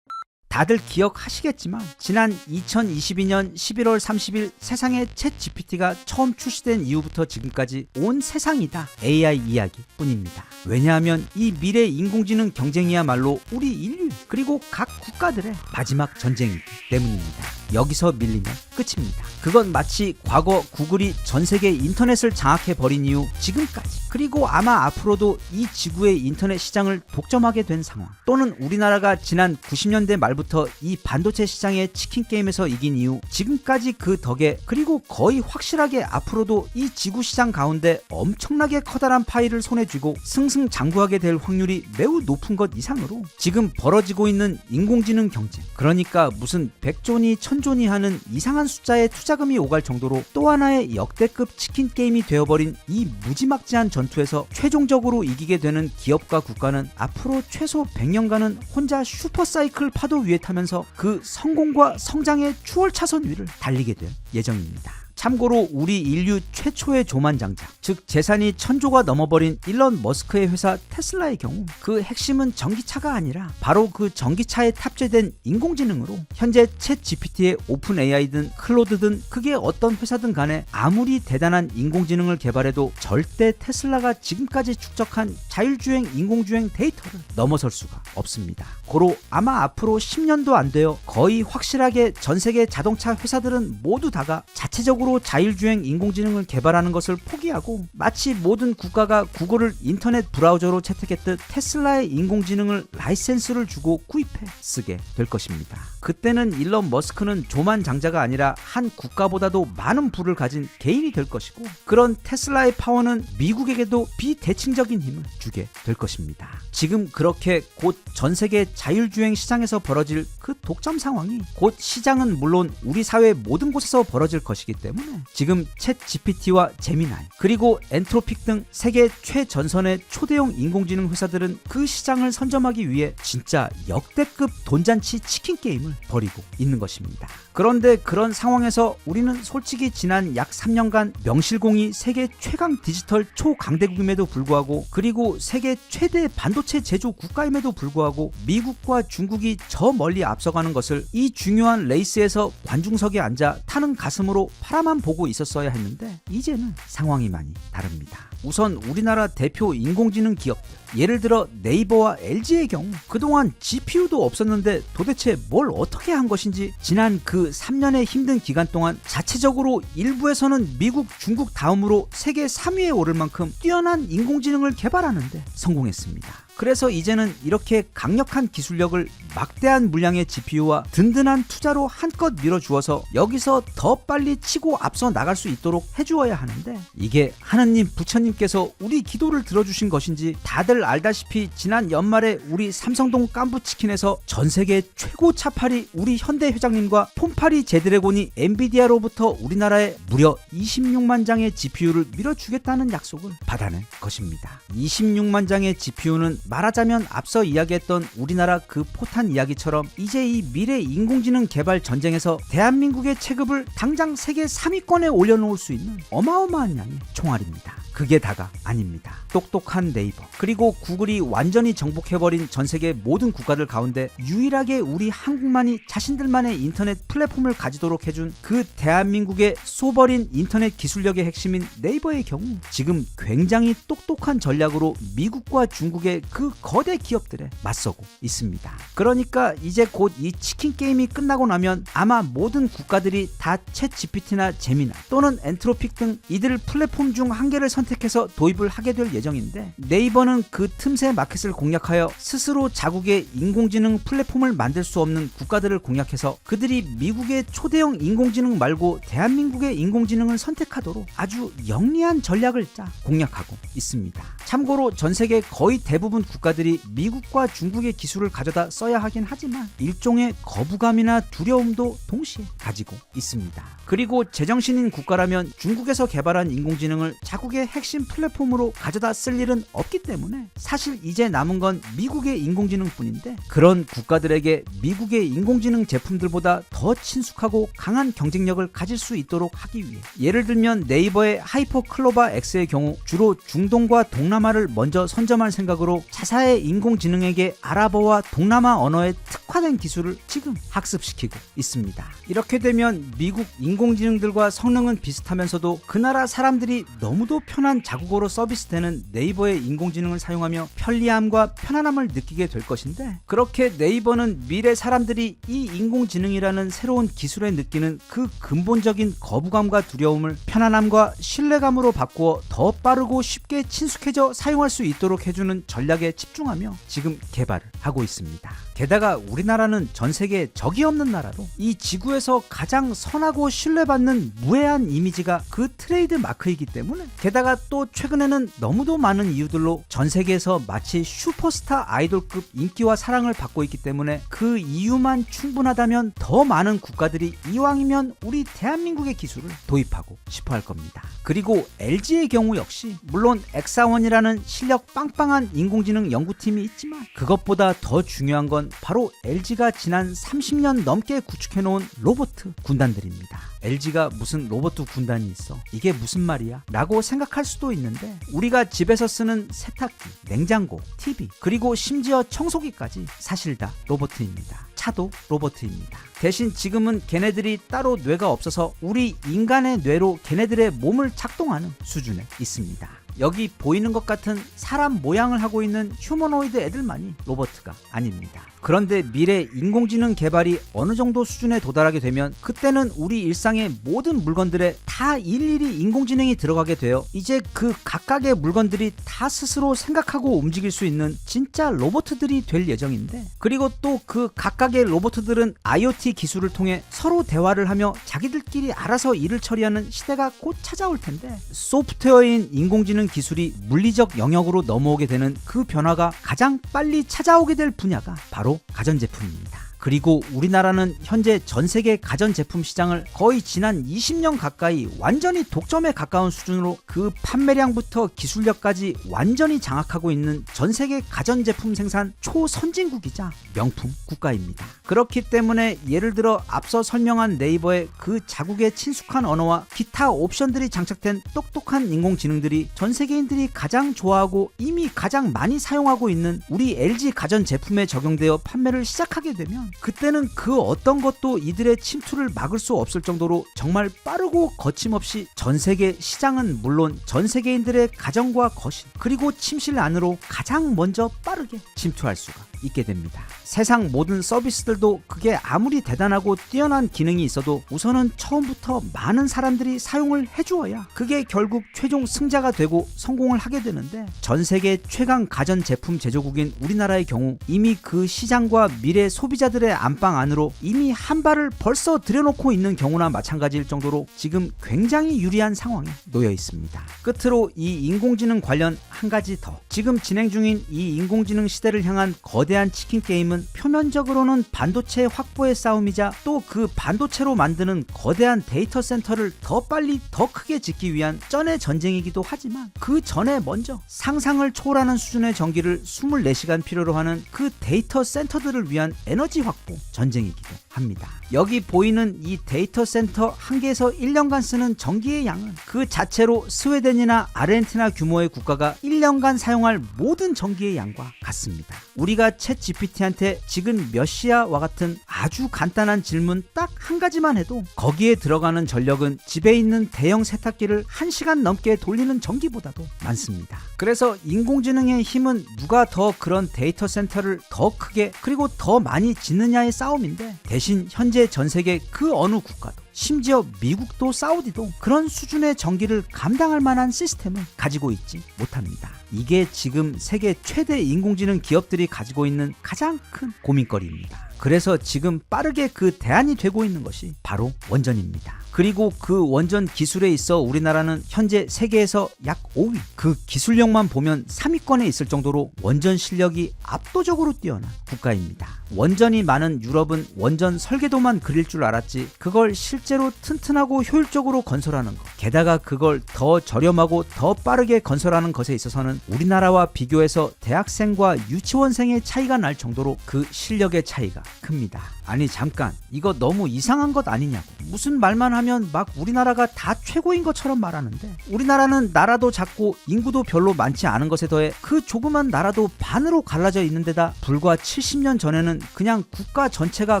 다들 기억하시겠지만 지난 2022년 11월 30일 세상에 챗 GPT가 처음 출시된 이후부터 지금까지 온 세상이 다 AI 이야기 뿐입니다. 왜냐하면 이 미래 인공지능 경쟁이야말로 우리 인류 그리고 각 국가들의 마지막 전쟁이기 때문입니다. 여기서 밀리면 끝입니다. 그건 마치 과거 구글이 전 세계 인터넷을 장악해버린 이후 지금까지, 그리고 아마 앞으로도 이 지구의 인터넷 시장을 독점하게 된 상황, 또는 우리나라가 지난 90년대 말부터 이 반도체 시장의 치킨 게임에서 이긴 이후 지금까지 그 덕에, 그리고 거의 확실하게 앞으로도 이 지구 시장 가운데 엄청나게 커다란 파이를 손에 쥐고 승승장구하게 될 확률이 매우 높은 것 이상으로 지금 벌어지고 있는 인공지능 경쟁, 그러니까 무슨 100조니 1000조니 하는 이상한 숫자의 투자금이 오갈 정도로 또 하나의 역대급 치킨 게임이 되어버린 이 무지막지한 전투에서 최종적으로 이기게 되는 기업과 국가는 앞으로 최소 100년간은 혼자 슈퍼사이클 파도 위에 타면서 그 성공과 성장의 추월차선 위를 달리게 될 예정입니다. 참고로 우리 인류 최초의 조만장자, 즉 재산이 1000조가 넘어버린 일론 머스크의 회사 테슬라의 경우 그 핵심은 전기차가 아니라 바로 그 전기차에 탑재된 인공지능으로 현재 챗 GPT의 오픈 AI든 클로드든 그게 어떤 회사든 간에 아무리 대단한 인공지능을 개발해도 절대 테슬라가 지금까지 축적한 자율주행 인공주행 데이터를 넘어설 수가 없습니다. 고로 아마 앞으로 10년도 안 되어 거의 확실하게 전 세계 자동차 회사들은 모두 다가 자체적으로 자율주행 인공지능을 개발하는 것을 포기하고 마치 모든 국가가 구글을 인터넷 브라우저로 채택했듯 테슬라의 인공지능을 라이센스를 주고 구입해 쓰게 될 것입니다. 그때는 일론 머스크는 조만장자가 아니라 한 국가보다도 많은 부를 가진 개인이 될 것이고, 그런 테슬라의 파워는 미국에게도 비대칭적인 힘을 주게 될 것입니다. 지금 그렇게 곧 전 세계 자율주행 시장에서 벌어질 그 독점 상황이 곧 시장은 물론 우리 사회 모든 곳에서 벌어질 것이기 때문에 지금 챗 GPT와 제미나이 그리고 엔트로픽 등 세계 최전선의 초대형 인공지능 회사들은 그 시장을 선점하기 위해 진짜 역대급 돈잔치 치킨 게임을 벌이고 있는 것입니다. 그런데 그런 상황에서 우리는 솔직히 지난 약 3년간 명실공히 세계 최강 디지털 초강대국임에도 불구하고, 그리고 세계 최대 반도체 제조 국가임에도 불구하고 미국과 중국이 저 멀리 앞서가는 것을 이 중요한 레이스에서 관중석에 앉아 타는 가슴으로 바라만 보고 있었어야 했는데 이제는 상황이 많이 다릅니다. 우선 우리나라 대표 인공지능 기업들, 예를 들어 네이버와 LG의 경우 그동안 GPU도 없었는데 도대체 뭘 어떻게 한 것인지 지난 그 3년의 힘든 기간 동안 자체적으로 일부에서는 미국, 중국 다음으로 세계 3위에 오를 만큼 뛰어난 인공지능을 개발하는데 성공했습니다. 그래서 이제는 이렇게 강력한 기술력을 막대한 물량의 GPU와 든든한 투자로 한껏 밀어주어서 여기서 더 빨리 치고 앞서 나갈 수 있도록 해주어야 하는데, 이게 하느님 부처님께서 우리 기도를 들어주신 것인지 다들 알다시피 지난 연말에 우리 삼성동 깐부치킨에서 전세계 최고 차팔이 우리 현대 회장님과 폼파리 제드래곤이 엔비디아로부터 우리나라에 무려 26만 장의 GPU를 밀어주겠다는 약속을 받아낸 것입니다. 26만 장의 GPU는 말하자면 앞서 이야기했던 우리나라 그 포탄 이야기처럼 이제 이 미래 인공지능 개발 전쟁에서 대한민국의 체급을 당장 세계 3위권에 올려놓을 수 있는 어마어마한 양의 총알입니다. 그게 다가 아닙니다. 똑똑한 네이버 그리고 구글이 완전히 정복해버린 전세계 모든 국가들 가운데 유일하게 우리 한국만이 자신들만의 인터넷 플랫폼을 가지도록 해준 그 대한민국의 쏘버린 인터넷 기술력의 핵심인 네이버의 경우 지금 굉장히 똑똑한 전략으로 미국과 중국의 그 거대 기업들에 맞서고 있습니다. 그러니까 이제 곧 이 치킨 게임이 끝나고 나면 아마 모든 국가들이 다 챗 GPT나 제미나 또는 엔트로픽 등 이들 플랫폼 중 한 개를 선택해서 도입을 하게 될 예정인데, 네이버는 그 틈새 마켓을 공략하여 스스로 자국의 인공지능 플랫폼을 만들 수 없는 국가들을 공략해서 그들이 미국의 초대형 인공지능 말고 대한민국의 인공지능을 선택하도록 아주 영리한 전략을 짜 공략하고 있습니다. 참고로 전 세계 거의 대부분 국가들이 미국과 중국의 기술을 가져다 써야 하긴 하지만 일종의 거부감이나 두려움도 동시에 가지고 있습니다. 그리고 제정신인 국가라면 중국에서 개발한 인공지능을 자국의 핵심 플랫폼으로 가져다 쓸 일은 없기 때문에 사실 이제 남은 건 미국의 인공지능뿐인데, 그런 국가들에게 미국의 인공지능 제품들보다 더 친숙하고 강한 경쟁력을 가질 수 있도록 하기 위해, 예를 들면 네이버의 하이퍼 클로바 X의 경우 주로 중동과 동남아를 먼저 선점할 생각으로 자사의 인공지능에게 아랍어와 동남아 언어에 특화된 기술을 지금 학습시키고 있습니다. 이렇게 되면 미국 인공지능들과 성능은 비슷하면서도 그 나라 사람들이 너무도 편한 자국어로 서비스되는 네이버의 인공지능을 사용하며 편리함과 편안함을 느끼게 될 것인데, 그렇게 네이버는 미래 사람들이 이 인공지능이라는 새로운 기술에 느끼는 그 근본적인 거부감과 두려움을 편안함과 신뢰감으로 바꾸어 더 빠르고 쉽게 친숙해져 사용할 수 있도록 해주는 전략에 집중하며 지금 개발을 하고 있습니다. 게다가 우리나라는 전 세계에 적이 없는 나라로 이 지구에서 가장 선하고 신뢰받는 무해한 이미지가 그 트레이드 마크이기 때문에, 게다가 또 최근에는 너무도 많은 이유들로 전 세계에서 마치 슈퍼스타 아이돌급 인기와 사랑을 받고 있기 때문에 그 이유만 충분하다면 더 많은 국가들이 이왕이면 우리 대한민국의 기술을 도입하고 싶어 할 겁니다. 그리고 LG의 경우 역시 물론 엑사원이라는 실력 빵빵한 인공지능 연구팀이 있지만 그것보다 더 중요한 건 바로 LG가 지난 30년 넘게 구축해놓은 로봇 군단들입니다. LG가 무슨 로봇 군단이 있어? 이게 무슨 말이야? 라고 생각할 수도 있는데, 우리가 집에서 쓰는 세탁기, 냉장고, TV, 그리고 심지어 청소기까지 사실 다 로봇입니다. 차도 로봇입니다. 대신 지금은 걔네들이 따로 뇌가 없어서 우리 인간의 뇌로 걔네들의 몸을 작동하는 수준에 있습니다. 여기 보이는 것 같은 사람 모양을 하고 있는 휴머노이드 애들만이 로봇가 아닙니다. 그런데 미래 인공지능 개발이 어느 정도 수준에 도달하게 되면 그때는 우리 일상의 모든 물건들에 다 일일이 인공지능이 들어가게 되어 이제 그 각각의 물건들이 다 스스로 생각하고 움직일 수 있는 진짜 로봇들이 될 예정인데, 그리고 또 그 각각의 로봇들은 IoT 기술을 통해 서로 대화를 하며 자기들끼리 알아서 일을 처리하는 시대가 곧 찾아올 텐데, 소프트웨어인 인공지능 기술이 물리적 영역으로 넘어오게 되는 그 변화가 가장 빨리 찾아오게 될 분야가 바로 가전제품입니다. 그리고 우리나라는 현재 전 세계 가전제품 시장을 거의 지난 20년 가까이 완전히 독점에 가까운 수준으로 그 판매량부터 기술력까지 완전히 장악하고 있는 전 세계 가전제품 생산 초선진국이자 명품 국가입니다. 그렇기 때문에 예를 들어 앞서 설명한 네이버의 그 자국의 친숙한 언어와 기타 옵션들이 장착된 똑똑한 인공지능들이 전 세계인들이 가장 좋아하고 이미 가장 많이 사용하고 있는 우리 LG 가전제품에 적용되어 판매를 시작하게 되면, 그때는 그 어떤 것도 이들의 침투를 막을 수 없을 정도로 정말 빠르고 거침없이 전 세계 시장은 물론 전 세계인들의 가정과 거실 그리고 침실 안으로 가장 먼저 빠르게 침투할 수가 있게 됩니다. 세상 모든 서비스들도 그게 아무리 대단하고 뛰어난 기능이 있어도 우선은 처음부터 많은 사람들이 사용을 해주어야 그게 결국 최종 승자가 되고 성공을 하게 되는데, 전 세계 최강 가전제품 제조국인 우리나라의 경우 이미 그 시장과 미래 소비자들의 안방 안으로 이미 한 발을 벌써 들여놓고 있는 경우나 마찬가지일 정도로 지금 굉장히 유리한 상황에 놓여 있습니다. 끝으로 이 인공지능 관련 한 가지 더, 지금 진행 중인 이 인공지능 시대를 향한 거대한 치킨 게임은 표면적으로는 반도체 확보의 싸움이자 또 그 반도체로 만드는 거대한 데이터 센터를 더 빨리 더 크게 짓기 위한 쩐의 전쟁이기도 하지만, 그 전에 먼저 상상을 초월하는 수준의 전기를 24시간 필요로 하는 그 데이터 센터들을 위한 에너지 확보 전쟁이기도 합니다. 여기 보이는 이 데이터 센터 한 개에서 1년간 쓰는 전기의 양은 그 자체로 스웨덴이나 아르헨티나 규모의 국가가 1년간 사용할 모든 전기의 양과 같습니다. 우리가 챗 GPT한테 지금 몇 시야와 같은 아주 간단한 질문 딱 한 가지만 해도 거기에 들어가는 전력은 집에 있는 대형 세탁기를 1시간 넘게 돌리는 전기보다도 많습니다. 그래서 인공지능의 힘은 누가 더 그런 데이터 센터를 더 크게 그리고 더 많이 짓느냐의 싸움인데, 대신 현재 전 세계 그 어느 국가도 심지어 미국도 사우디도 그런 수준의 전기를 감당할 만한 시스템을 가지고 있지 못합니다. 이게 지금 세계 최대 인공지능 기업들이 가지고 있는 가장 큰 고민거리입니다. 그래서 지금 빠르게 그 대안이 되고 있는 것이 바로 원전입니다. 그리고 그 원전 기술에 있어 우리나라는 현재 세계에서 약 5위, 그 기술력만 보면 3위권에 있을 정도로 원전 실력이 압도적으로 뛰어난 국가입니다. 원전이 많은 유럽은 원전 설계도만 그릴 줄 알았지 그걸 실제 실제로 튼튼하고 효율적으로 건설하는 것, 게다가 그걸 더 저렴하고 더 빠르게 건설하는 것에 있어서는 우리나라와 비교해서 대학생과 유치원생의 차이가 날 정도로 그 실력의 차이가 큽니다. 아니 잠깐, 이거 너무 이상한 것 아니냐고. 무슨 말만 하면 막 우리나라가 다 최고인 것처럼 말하는데, 우리나라는 나라도 작고 인구도 별로 많지 않은 것에 더해 그 조그만 나라도 반으로 갈라져 있는 데다 불과 70년 전에는 그냥 국가 전체가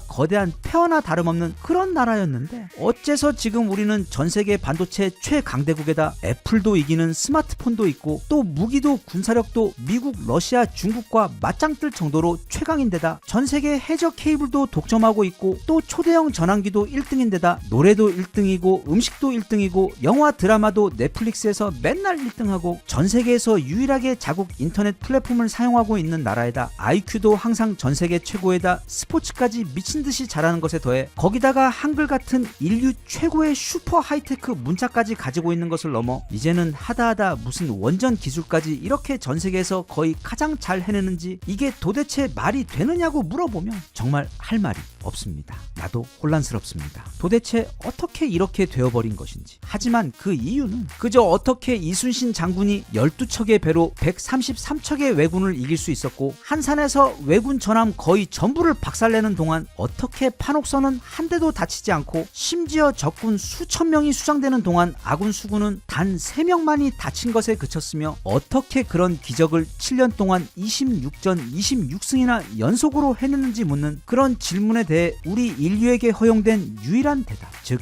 거대한 폐허나 다름없는 그런 나라였는데, 어째서 지금 우리는 전 세계 반도체 최강대국에다 애플도 이기는 스마트폰도 있고 또 무기도 군사력도 미국, 러시아, 중국과 맞짱 뜰 정도로 최강인데다 전 세계 해저 케이블도 독점하고 있고 또 초대형 전환기도 1등인데다 노래도 1등이고 음식도 1등이고 영화 드라마도 넷플릭스에서 맨날 1등하고 전 세계에서 유일하게 자국 인터넷 플랫폼을 사용하고 있는 나라에다 IQ도 항상 전 세계 최고에다 스포츠까지 미친듯이 잘하는 것에 더해 거기다가 한글 같은 인류 최고의 슈퍼 하이테크 문자까지 가지고 있는 것을 넘어 이제는 하다하다 무슨 원전 기술까지 이렇게 전 세계에서 거의 가장 잘 해내는지 이게 도대체 말이 되느냐고 물어보면 정말 할 말이 없습니다. 나도 혼란스럽습니다. 도대체 어떻게 이렇게 되어버린 것인지. 하지만 그 이유는 그저 어떻게 이순신 장군이 12척의 배로 133척의 왜군을 이길 수 있었고 한산에서 왜군 전함 거의 전부를 박살내는 동안 어떻게 판옥선은 한 대도 다치지 않고 심지어 적군 수천 명이 수장되는 동안 아군 수군은 단 3명만이 다친 것에 그쳤으며 어떻게 그런 기적을 7년 동안 26전 26승이나 연속으로 해냈는지 묻는 그런 질문에 대해 우리 인류에게 허용된 유일한 대답, 즉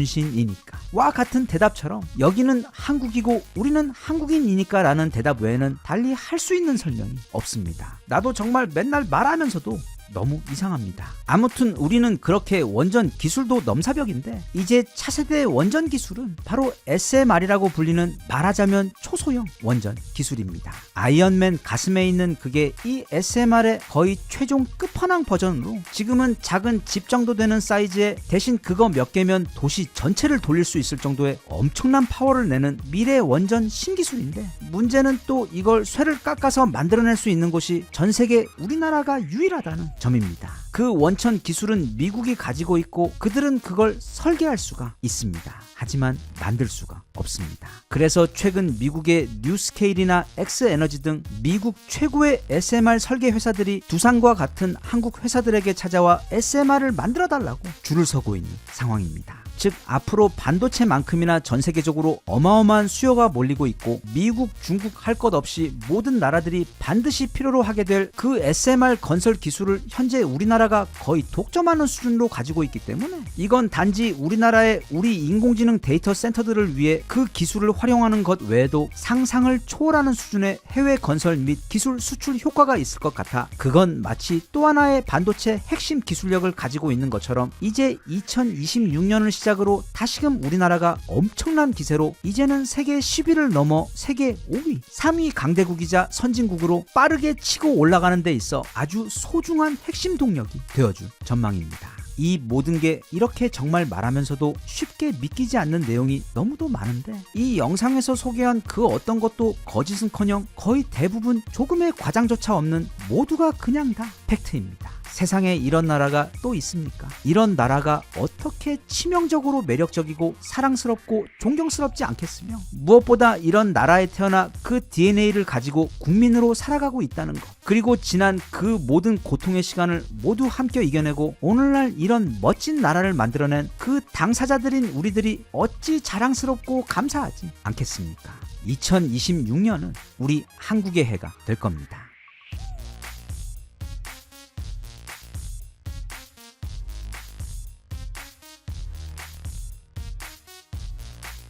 이순신이니까 와 같은 대답처럼 여기는 한국이고 우리는 한국인이니까 라는 대답 외에는 달리 할 수 있는 설명이 없습니다. 나도 정말 맨날 말하면서도 너무 이상합니다. 아무튼 우리는 그렇게 원전 기술도 넘사벽인데 이제 차세대 원전 기술은 바로 SMR이라고 불리는 말하자면 초소형 원전 기술입니다. 아이언맨 가슴에 있는 그게 이 SMR의 거의 최종 끝판왕 버전으로 지금은 작은 집 정도 되는 사이즈에 대신 그거 몇 개면 도시 전체를 돌릴 수 있을 정도의 엄청난 파워를 내는 미래 원전 신기술인데 문제는 또 이걸 쇠를 깎아서 만들어낼 수 있는 곳이 전 세계 우리나라가 유일하다는 점입니다. 그 원천 기술은 미국이 가지고 있고 그들은 그걸 설계할 수가 있습니다. 하지만 만들 수가 없습니다. 그래서 최근 미국의 뉴스케일이나 엑스에너지 등 미국 최고의 SMR 설계 회사들이 두산과 같은 한국 회사들에게 찾아와 SMR을 만들어 달라고 줄을 서고 있는 상황입니다. 즉 앞으로 반도체만큼이나 전 세계적으로 어마어마한 수요가 몰리고 있고 미국, 중국 할 것 없이 모든 나라들이 반드시 필요로 하게 될 그 SMR 건설 기술을 현재 우리나라가 거의 독점하는 수준으로 가지고 있기 때문에 이건 단지 우리나라의 우리 인공지능 데이터 센터들을 위해 그 기술을 활용하는 것 외에도 상상을 초월하는 수준의 해외 건설 및 기술 수출 효과가 있을 것 같아 그건 마치 또 하나의 반도체 핵심 기술력을 가지고 있는 것처럼 이제 2026년을 시작으로 다시금 우리나라가 엄청난 기세로 이제는 세계 10위를 넘어 세계 5위, 3위 강대국이자 선진국으로 빠르게 치고 올라가는 데 있어 아주 소중한 핵심 동력이 되어줄 전망입니다. 이 모든 게 이렇게 정말 말하면서도 쉽게 믿기지 않는 내용이 너무도 많은데 이 영상에서 소개한 그 어떤 것도 거짓은커녕 거의 대부분 조금의 과장조차 없는 모두가 그냥 다 팩트입니다. 세상에 이런 나라가 또 있습니까? 이런 나라가 어떻게 치명적으로 매력적이고 사랑스럽고 존경스럽지 않겠으며 무엇보다 이런 나라에 태어나 그 DNA를 가지고 국민으로 살아가고 있다는 것 그리고 지난 그 모든 고통의 시간을 모두 함께 이겨내고 오늘날 이런 멋진 나라를 만들어낸 그 당사자들인 우리들이 어찌 자랑스럽고 감사하지 않겠습니까? 2026년은 우리 한국의 해가 될 겁니다.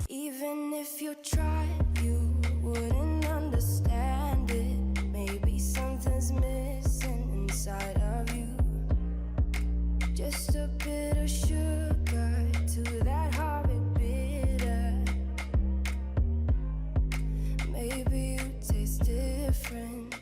Even if you tried, you wouldn't understand it. Maybe something's missing inside of you. Just a bit of sugar to that horrid bitter. Maybe you taste different.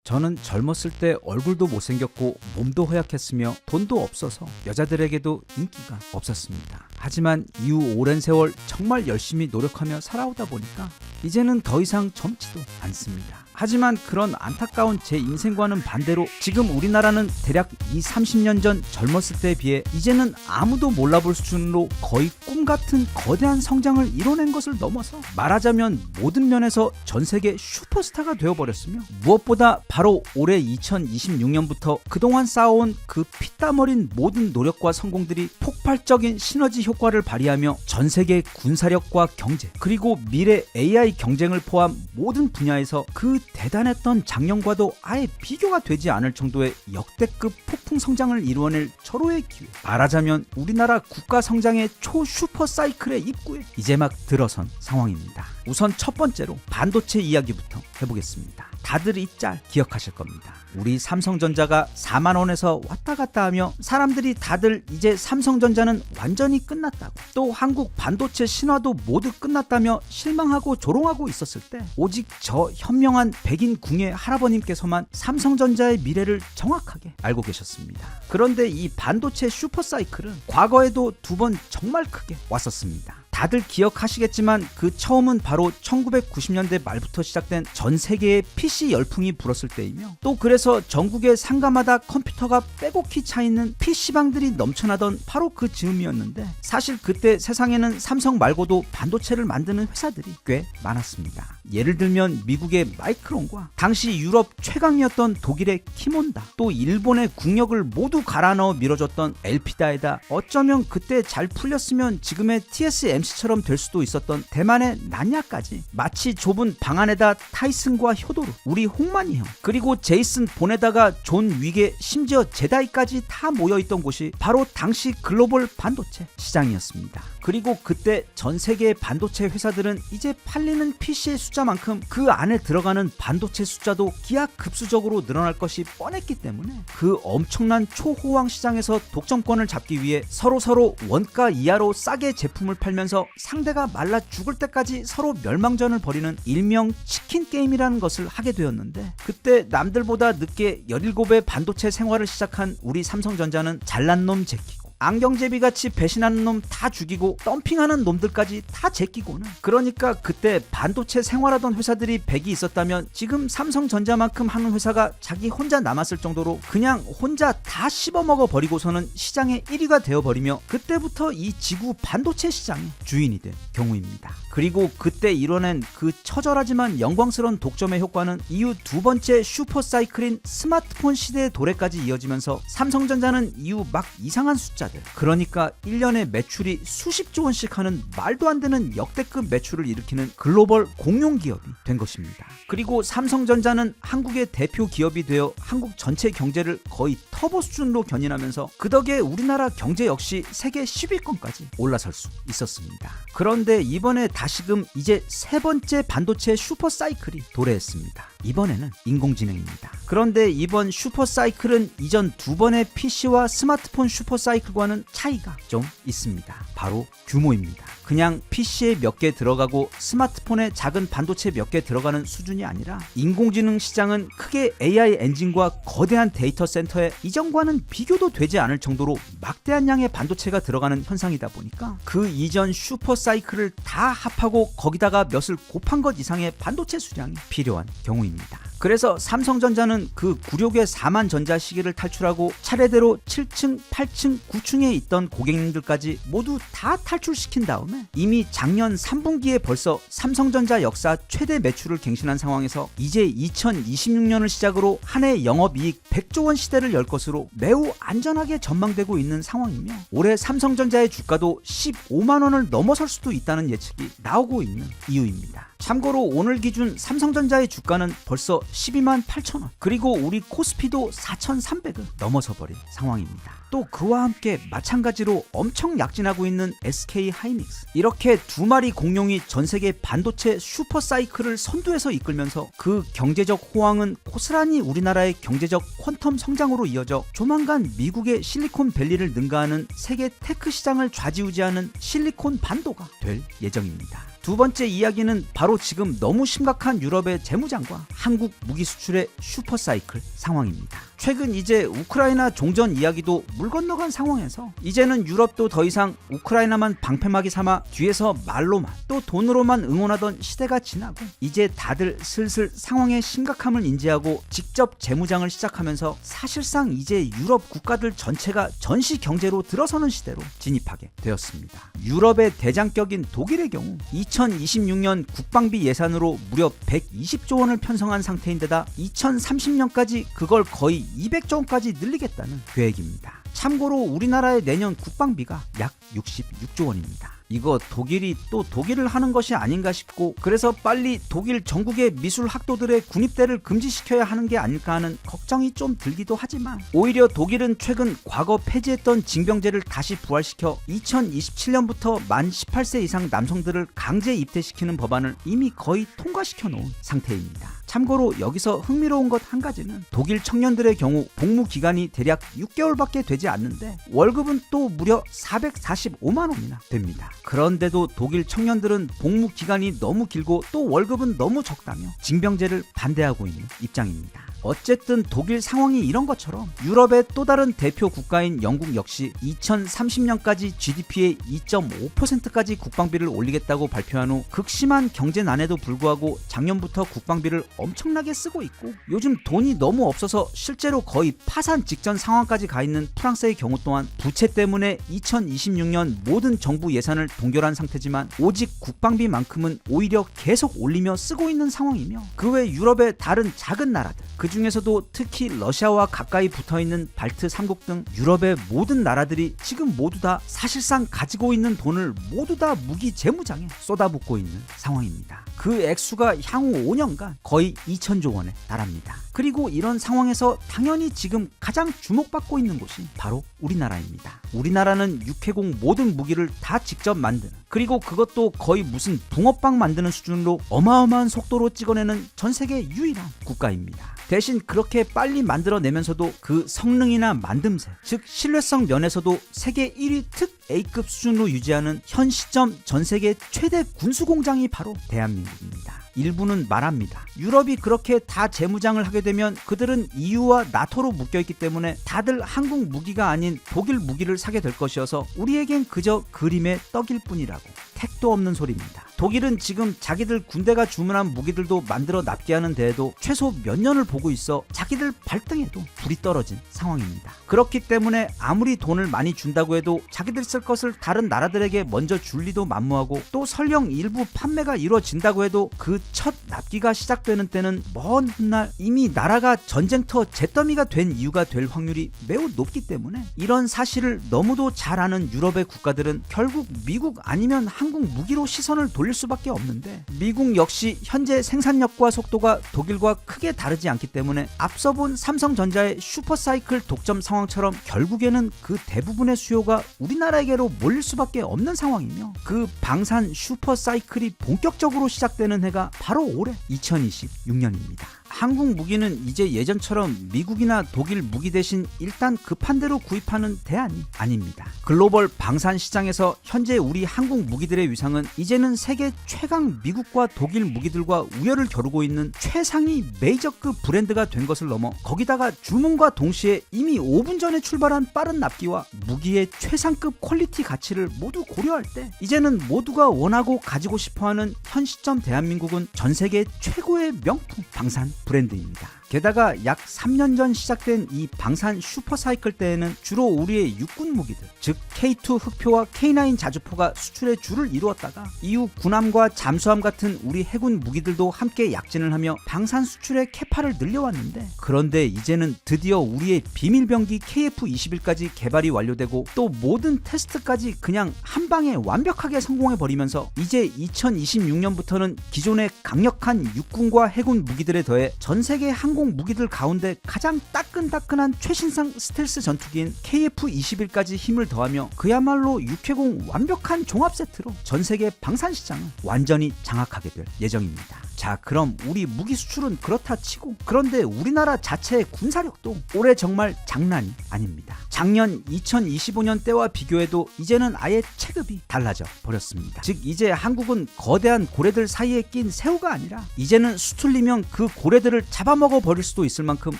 저는 젊었을 때 얼굴도 못생겼고 몸도 허약했으며 돈도 없어서 여자들에게도 인기가 없었습니다. 하지만 이후 오랜 세월 정말 열심히 노력하며 살아오다 보니까 이제는 더 이상 젊지도 않습니다. 하지만 그런 안타까운 제 인생과는 반대로 지금 우리나라는 대략 30년 전 젊었을 때에 비해 이제는 아무도 몰라볼 수준으로 거의 꿈같은 거대한 성장을 이뤄낸 것을 넘어서 말하자면 모든 면에서 전 세계 슈퍼스타가 되어버렸으며, 무엇보다 바로 올해 2026년부터 그동안 쌓아온 그 피땀 어린 모든 노력과 성공들이 폭발적인 시너지 효과를 발휘하며 전 세계 군사력과 경제, 그리고 미래 AI 경쟁을 포함 모든 분야에서 그 대단했던 작년과도 아예 비교가 되지 않을 정도의 역대급 폭풍 성장을 이루어낼 절호의 기회, 말하자면 우리나라 국가 성장의 초슈퍼 사이클의 입구에 이제 막 들어선 상황입니다. 우선 첫 번째로 반도체 이야기부터 해보겠습니다. 다들 이 짤 기억하실 겁니다. 우리 삼성전자가 4만 원에서 왔다 갔다 하며 사람들이 다들 이제 삼성전자는 완전히 끝났다고, 또 한국 반도체 신화도 모두 끝났다며 실망하고 조롱하고 있었을 때 오직 저 현명한 백인 궁예 할아버님께서만 삼성전자의 미래를 정확하게 알고 계셨습니다. 그런데 이 반도체 슈퍼사이클은 과거에도 두 번 정말 크게 왔었습니다. 다들 기억하시겠지만 그 처음은 바로 1990년대 말부터 시작된 전 세계의 PC 열풍이 불었을 때이며, 또 그래서 전국의 상가마다 컴퓨터가 빼곡히 차있는 PC방들이 넘쳐나던 바로 그 즈음이었는데, 사실 그때 세상에는 삼성 말고도 반도체를 만드는 회사들이 꽤 많았습니다. 예를 들면 미국의 마이크론과 당시 유럽 최강이었던 독일의 키몬다, 또 일본의 국력을 모두 갈아넣어 밀어줬던 엘피다에다 어쩌면 그때 잘 풀렸으면 지금의 TSMC처럼 될 수도 있었던 대만의 난야까지, 마치 좁은 방 안에다 타이슨과 효도루, 우리 홍만이 형, 그리고 제이슨 본에다가 존 위게, 심지어 제다이까지 다 모여있던 곳이 바로 당시 글로벌 반도체 시장이었습니다. 그리고 그때 전 세계의 반도체 회사들은 이제 팔리는 PC의 숫자만큼 그 안에 들어가는 반도체 숫자도 기하급수적으로 늘어날 것이 뻔했기 때문에 그 엄청난 초호황 시장에서 독점권을 잡기 위해 서로 원가 이하로 싸게 제품을 팔면서 상대가 말라 죽을 때까지 서로 멸망전을 벌이는 일명 치킨 게임이라는 것을 하게 되었는데, 그때 남들보다 늦게 17의 반도체 생활을 시작한 우리 삼성전자는 잘난 놈 제끼고 안경제비같이 배신하는 놈 다 죽이고 덤핑하는 놈들까지 다 제끼고는, 그러니까 그때 반도체 생활하던 회사들이 100이 있었다면 지금 삼성전자만큼 하는 회사가 자기 혼자 남았을 정도로 그냥 혼자 다 씹어먹어 버리고서는 시장의 1위가 되어버리며 그때부터 이 지구 반도체 시장의 주인이 된 경우입니다. 그리고 그때 이뤄낸 그 처절하지만 영광스러운 독점의 효과는 이후 두 번째 슈퍼사이클인 스마트폰 시대의 도래까지 이어지면서 삼성전자는 이후 막 이상한 숫자들, 그러니까 1년에 매출이 수십조 원씩 하는 말도 안 되는 역대급 매출을 일으키는 글로벌 공룡 기업이 된 것입니다. 그리고 삼성전자는 한국의 대표 기업이 되어 한국 전체 경제를 거의 터보 수준으로 견인하면서 그 덕에 우리나라 경제 역시 세계 10위권까지 올라설 수 있었습니다. 그런데 이번에 다시금 이제 세 번째 반도체 슈퍼사이클이 도래했습니다. 이번에는 인공지능입니다. 그런데 이번 슈퍼사이클은 이전 두 번의 PC와 스마트폰 슈퍼사이클과는 차이가 좀 있습니다. 바로 규모입니다. 그냥 PC에 몇 개 들어가고 스마트폰에 작은 반도체 몇 개 들어가는 수준이 아니라 인공지능 시장은 크게 AI 엔진과 거대한 데이터 센터에 이전과는 비교도 되지 않을 정도로 막대한 양의 반도체가 들어가는 현상이다 보니까 그 이전 슈퍼사이클을 다 합하고 거기다가 몇을 곱한 것 이상의 반도체 수량이 필요한 경우입니다. 그래서 삼성전자는 그 굴욕의 4만 전자 시계를 탈출하고 차례대로 7층, 8층, 9층에 있던 고객님들까지 모두 다 탈출시킨 다음에 이미 작년 3분기에 벌써 삼성전자 역사 최대 매출을 갱신한 상황에서 이제 2026년을 시작으로 한 해 영업이익 100조 원 시대를 열 것으로 매우 안전하게 전망되고 있는 상황이며, 올해 삼성전자의 주가도 15만 원을 넘어설 수도 있다는 예측이 나오고 있는 이유입니다. 참고로 오늘 기준 삼성전자의 주가는 벌써 12만 8천 원, 그리고 우리 코스피도 4,300을 넘어서 버린 상황입니다. 또 그와 함께 마찬가지로 엄청 약진하고 있는 SK 하이닉스, 이렇게 두 마리 공룡이 전 세계 반도체 슈퍼사이클을 선두에서 이끌면서 그 경제적 호황은 고스란히 우리나라의 경제적 퀀텀 성장으로 이어져 조만간 미국의 실리콘밸리를 능가하는 세계 테크 시장을 좌지우지하는 실리콘 반도가 될 예정입니다. 두 번째 이야기는 바로 지금 너무 심각한 유럽의 재무장과 한국 무기 수출의 슈퍼사이클 상황입니다. 최근 이제 우크라이나 종전 이야기도 물 건너간 상황에서 이제는 유럽도 더 이상 우크라이나만 방패막이 삼아 뒤에서 말로만 또 돈으로만 응원하던 시대가 지나고 이제 다들 슬슬 상황의 심각함을 인지하고 직접 재무장을 시작하면서 사실상 이제 유럽 국가들 전체가 전시 경제로 들어서는 시대로 진입하게 되었습니다. 유럽의 대장격인 독일의 경우 2026년 국방비 예산으로 무려 120조 원을 편성한 상태인데다 2030년까지 그걸 거의 200조 원까지 늘리겠다는 계획입니다. 참고로 우리나라의 내년 국방비가 약 66조 원입니다. 이거 독일이 또 독일을 하는 것이 아닌가 싶고 그래서 빨리 독일 전국의 미술 학도들의 군입대를 금지시켜야 하는 게 아닐까 하는 걱정이 좀 들기도 하지만 오히려 독일은 최근 과거 폐지했던 징병제를 다시 부활시켜 2027년부터 만 18세 이상 남성들을 강제 입대시키는 법안을 이미 거의 통과시켜 놓은 상태입니다. 참고로 여기서 흥미로운 것 한 가지는 독일 청년들의 경우 복무 기간이 대략 6개월밖에 되지 않는데 월급은 또 무려 445만 원이나 됩니다. 그런데도 독일 청년들은 복무 기간이 너무 길고 또 월급은 너무 적다며 징병제를 반대하고 있는 입장입니다. 어쨌든 독일 상황이 이런 것처럼 유럽의 또 다른 대표 국가인 영국 역시 2030년까지 GDP의 2.5%까지 국방비를 올리겠다고 발표한 후 극심한 경제난에도 불구하고 작년부터 국방비를 엄청나게 쓰고 있고 요즘 돈이 너무 없어서 실제로 거의 파산 직전 상황까지 가 있는 프랑스의 경우 또한 부채 때문에 2026년 모든 정부 예산을 동결한 상태지만 오직 국방비만큼은 오히려 계속 올리며 쓰고 있는 상황이며 그 외 유럽의 다른 작은 나라들 그 중에서도 특히 러시아와 가까이 붙어있는 발트 3국 등 유럽의 모든 나라들이 지금 모두 다 사실상 가지고 있는 돈을 모두 다 무기 재무장에 쏟아붓고 있는 상황입니다. 그 액수가 향후 5년간 거의 2천조 원에 달합니다. 그리고 이런 상황에서 당연히 지금 가장 주목받고 있는 곳이 바로 우리나라입니다. 우리나라는 육해공 모든 무기를 다 직접 만드는 그리고 그것도 거의 무슨 붕어빵 만드는 수준으로 어마어마한 속도로 찍어내는 전 세계 유일한 국가입니다. 대신 그렇게 빨리 만들어내면서도 그 성능이나 만듦새, 즉 신뢰성 면에서도 세계 1위 특 A급 수준으로 유지하는 현 시점 전 세계 최대 군수공장이 바로 대한민국입니다. 일부는 말합니다. 유럽이 그렇게 다 재무장을 하게 되면 그들은 EU와 나토로 묶여있기 때문에 다들 한국 무기가 아닌 독일 무기를 사게 될 것이어서 우리에겐 그저 그림의 떡일 뿐이라고. 택도 없는 소리입니다. 독일은 지금 자기들 군대가 주문한 무기들도 만들어 납기하는 데에도 최소 몇 년을 보고 있어 자기들 발등에도 불이 떨어진 상황입니다. 그렇기 때문에 아무리 돈을 많이 준다고 해도 자기들 쓸 것을 다른 나라들에게 먼저 줄 리도 만무하고 또 설령 일부 판매가 이루어진다고 해도 그 첫 납기가 시작되는 때는 먼 훗날 이미 나라가 전쟁터 잿더미가 된 이유가 될 확률이 매우 높기 때문에 이런 사실을 너무도 잘 아는 유럽의 국가들은 결국 미국 아니면 한국 무기로 시선을 돌릴 수밖에 없는데 미국 역시 현재 생산력과 속도가 독일과 크게 다르지 않기 때문에 앞서 본 삼성전자의 슈퍼사이클 독점 상황처럼 결국에는 그 대부분의 수요가 우리나라에게로 몰릴 수밖에 없는 상황이며 그 방산 슈퍼사이클이 본격적으로 시작되는 해가 바로 올해 2026년입니다. 한국 무기는 이제 예전처럼 미국이나 독일 무기 대신 일단 급한 대로 구입하는 대안이 아닙니다. 글로벌 방산 시장에서 현재 우리 한국 무기들의 위상은 이제는 세계 최강 미국과 독일 무기들과 우열을 겨루고 있는 최상위 메이저급 브랜드가 된 것을 넘어 거기다가 주문과 동시에 이미 5분 전에 출발한 빠른 납기와 무기의 최상급 퀄리티 가치를 모두 고려할 때 이제는 모두가 원하고 가지고 싶어하는 현 시점 대한민국은 전 세계 최고의 명품 방산 브랜드입니다. 게다가 약 3년 전 시작된 이 방산 슈퍼사이클 때에는 주로 우리의 육군 무기들, 즉 K2 흑표와 K9 자주포가 수출의 주를 이루었다가 이후 군함과 잠수함 같은 우리 해군 무기들도 함께 약진을 하며 방산 수출의 캐파를 늘려왔는데 그런데 이제는 드디어 우리의 비밀병기 KF-21까지 개발이 완료되고 또 모든 테스트까지 그냥 한 방에 완벽하게 성공해버리면서 이제 2026년부터는 기존의 강력한 육군과 해군 무기들에 더해 전 세계 항공 무기들 가운데 가장 따끈따끈한 최신상 스텔스 전투기인 KF-21까지 힘을 더하며 그야말로 육해공 완벽한 종합 세트로 전 세계 방산 시장을 완전히 장악하게 될 예정입니다. 자, 그럼 우리 무기 수출은 그렇다 치고 그런데 우리나라 자체의 군사력도 올해 정말 장난이 아닙니다. 작년 2025년 때와 비교해도 이제는 아예 체급이 달라져 버렸습니다. 즉 이제 한국은 거대한 고래들 사이에 낀 새우가 아니라 이제는 수틀리면 그 고래들을 잡아먹어 버릴 수도 있을 만큼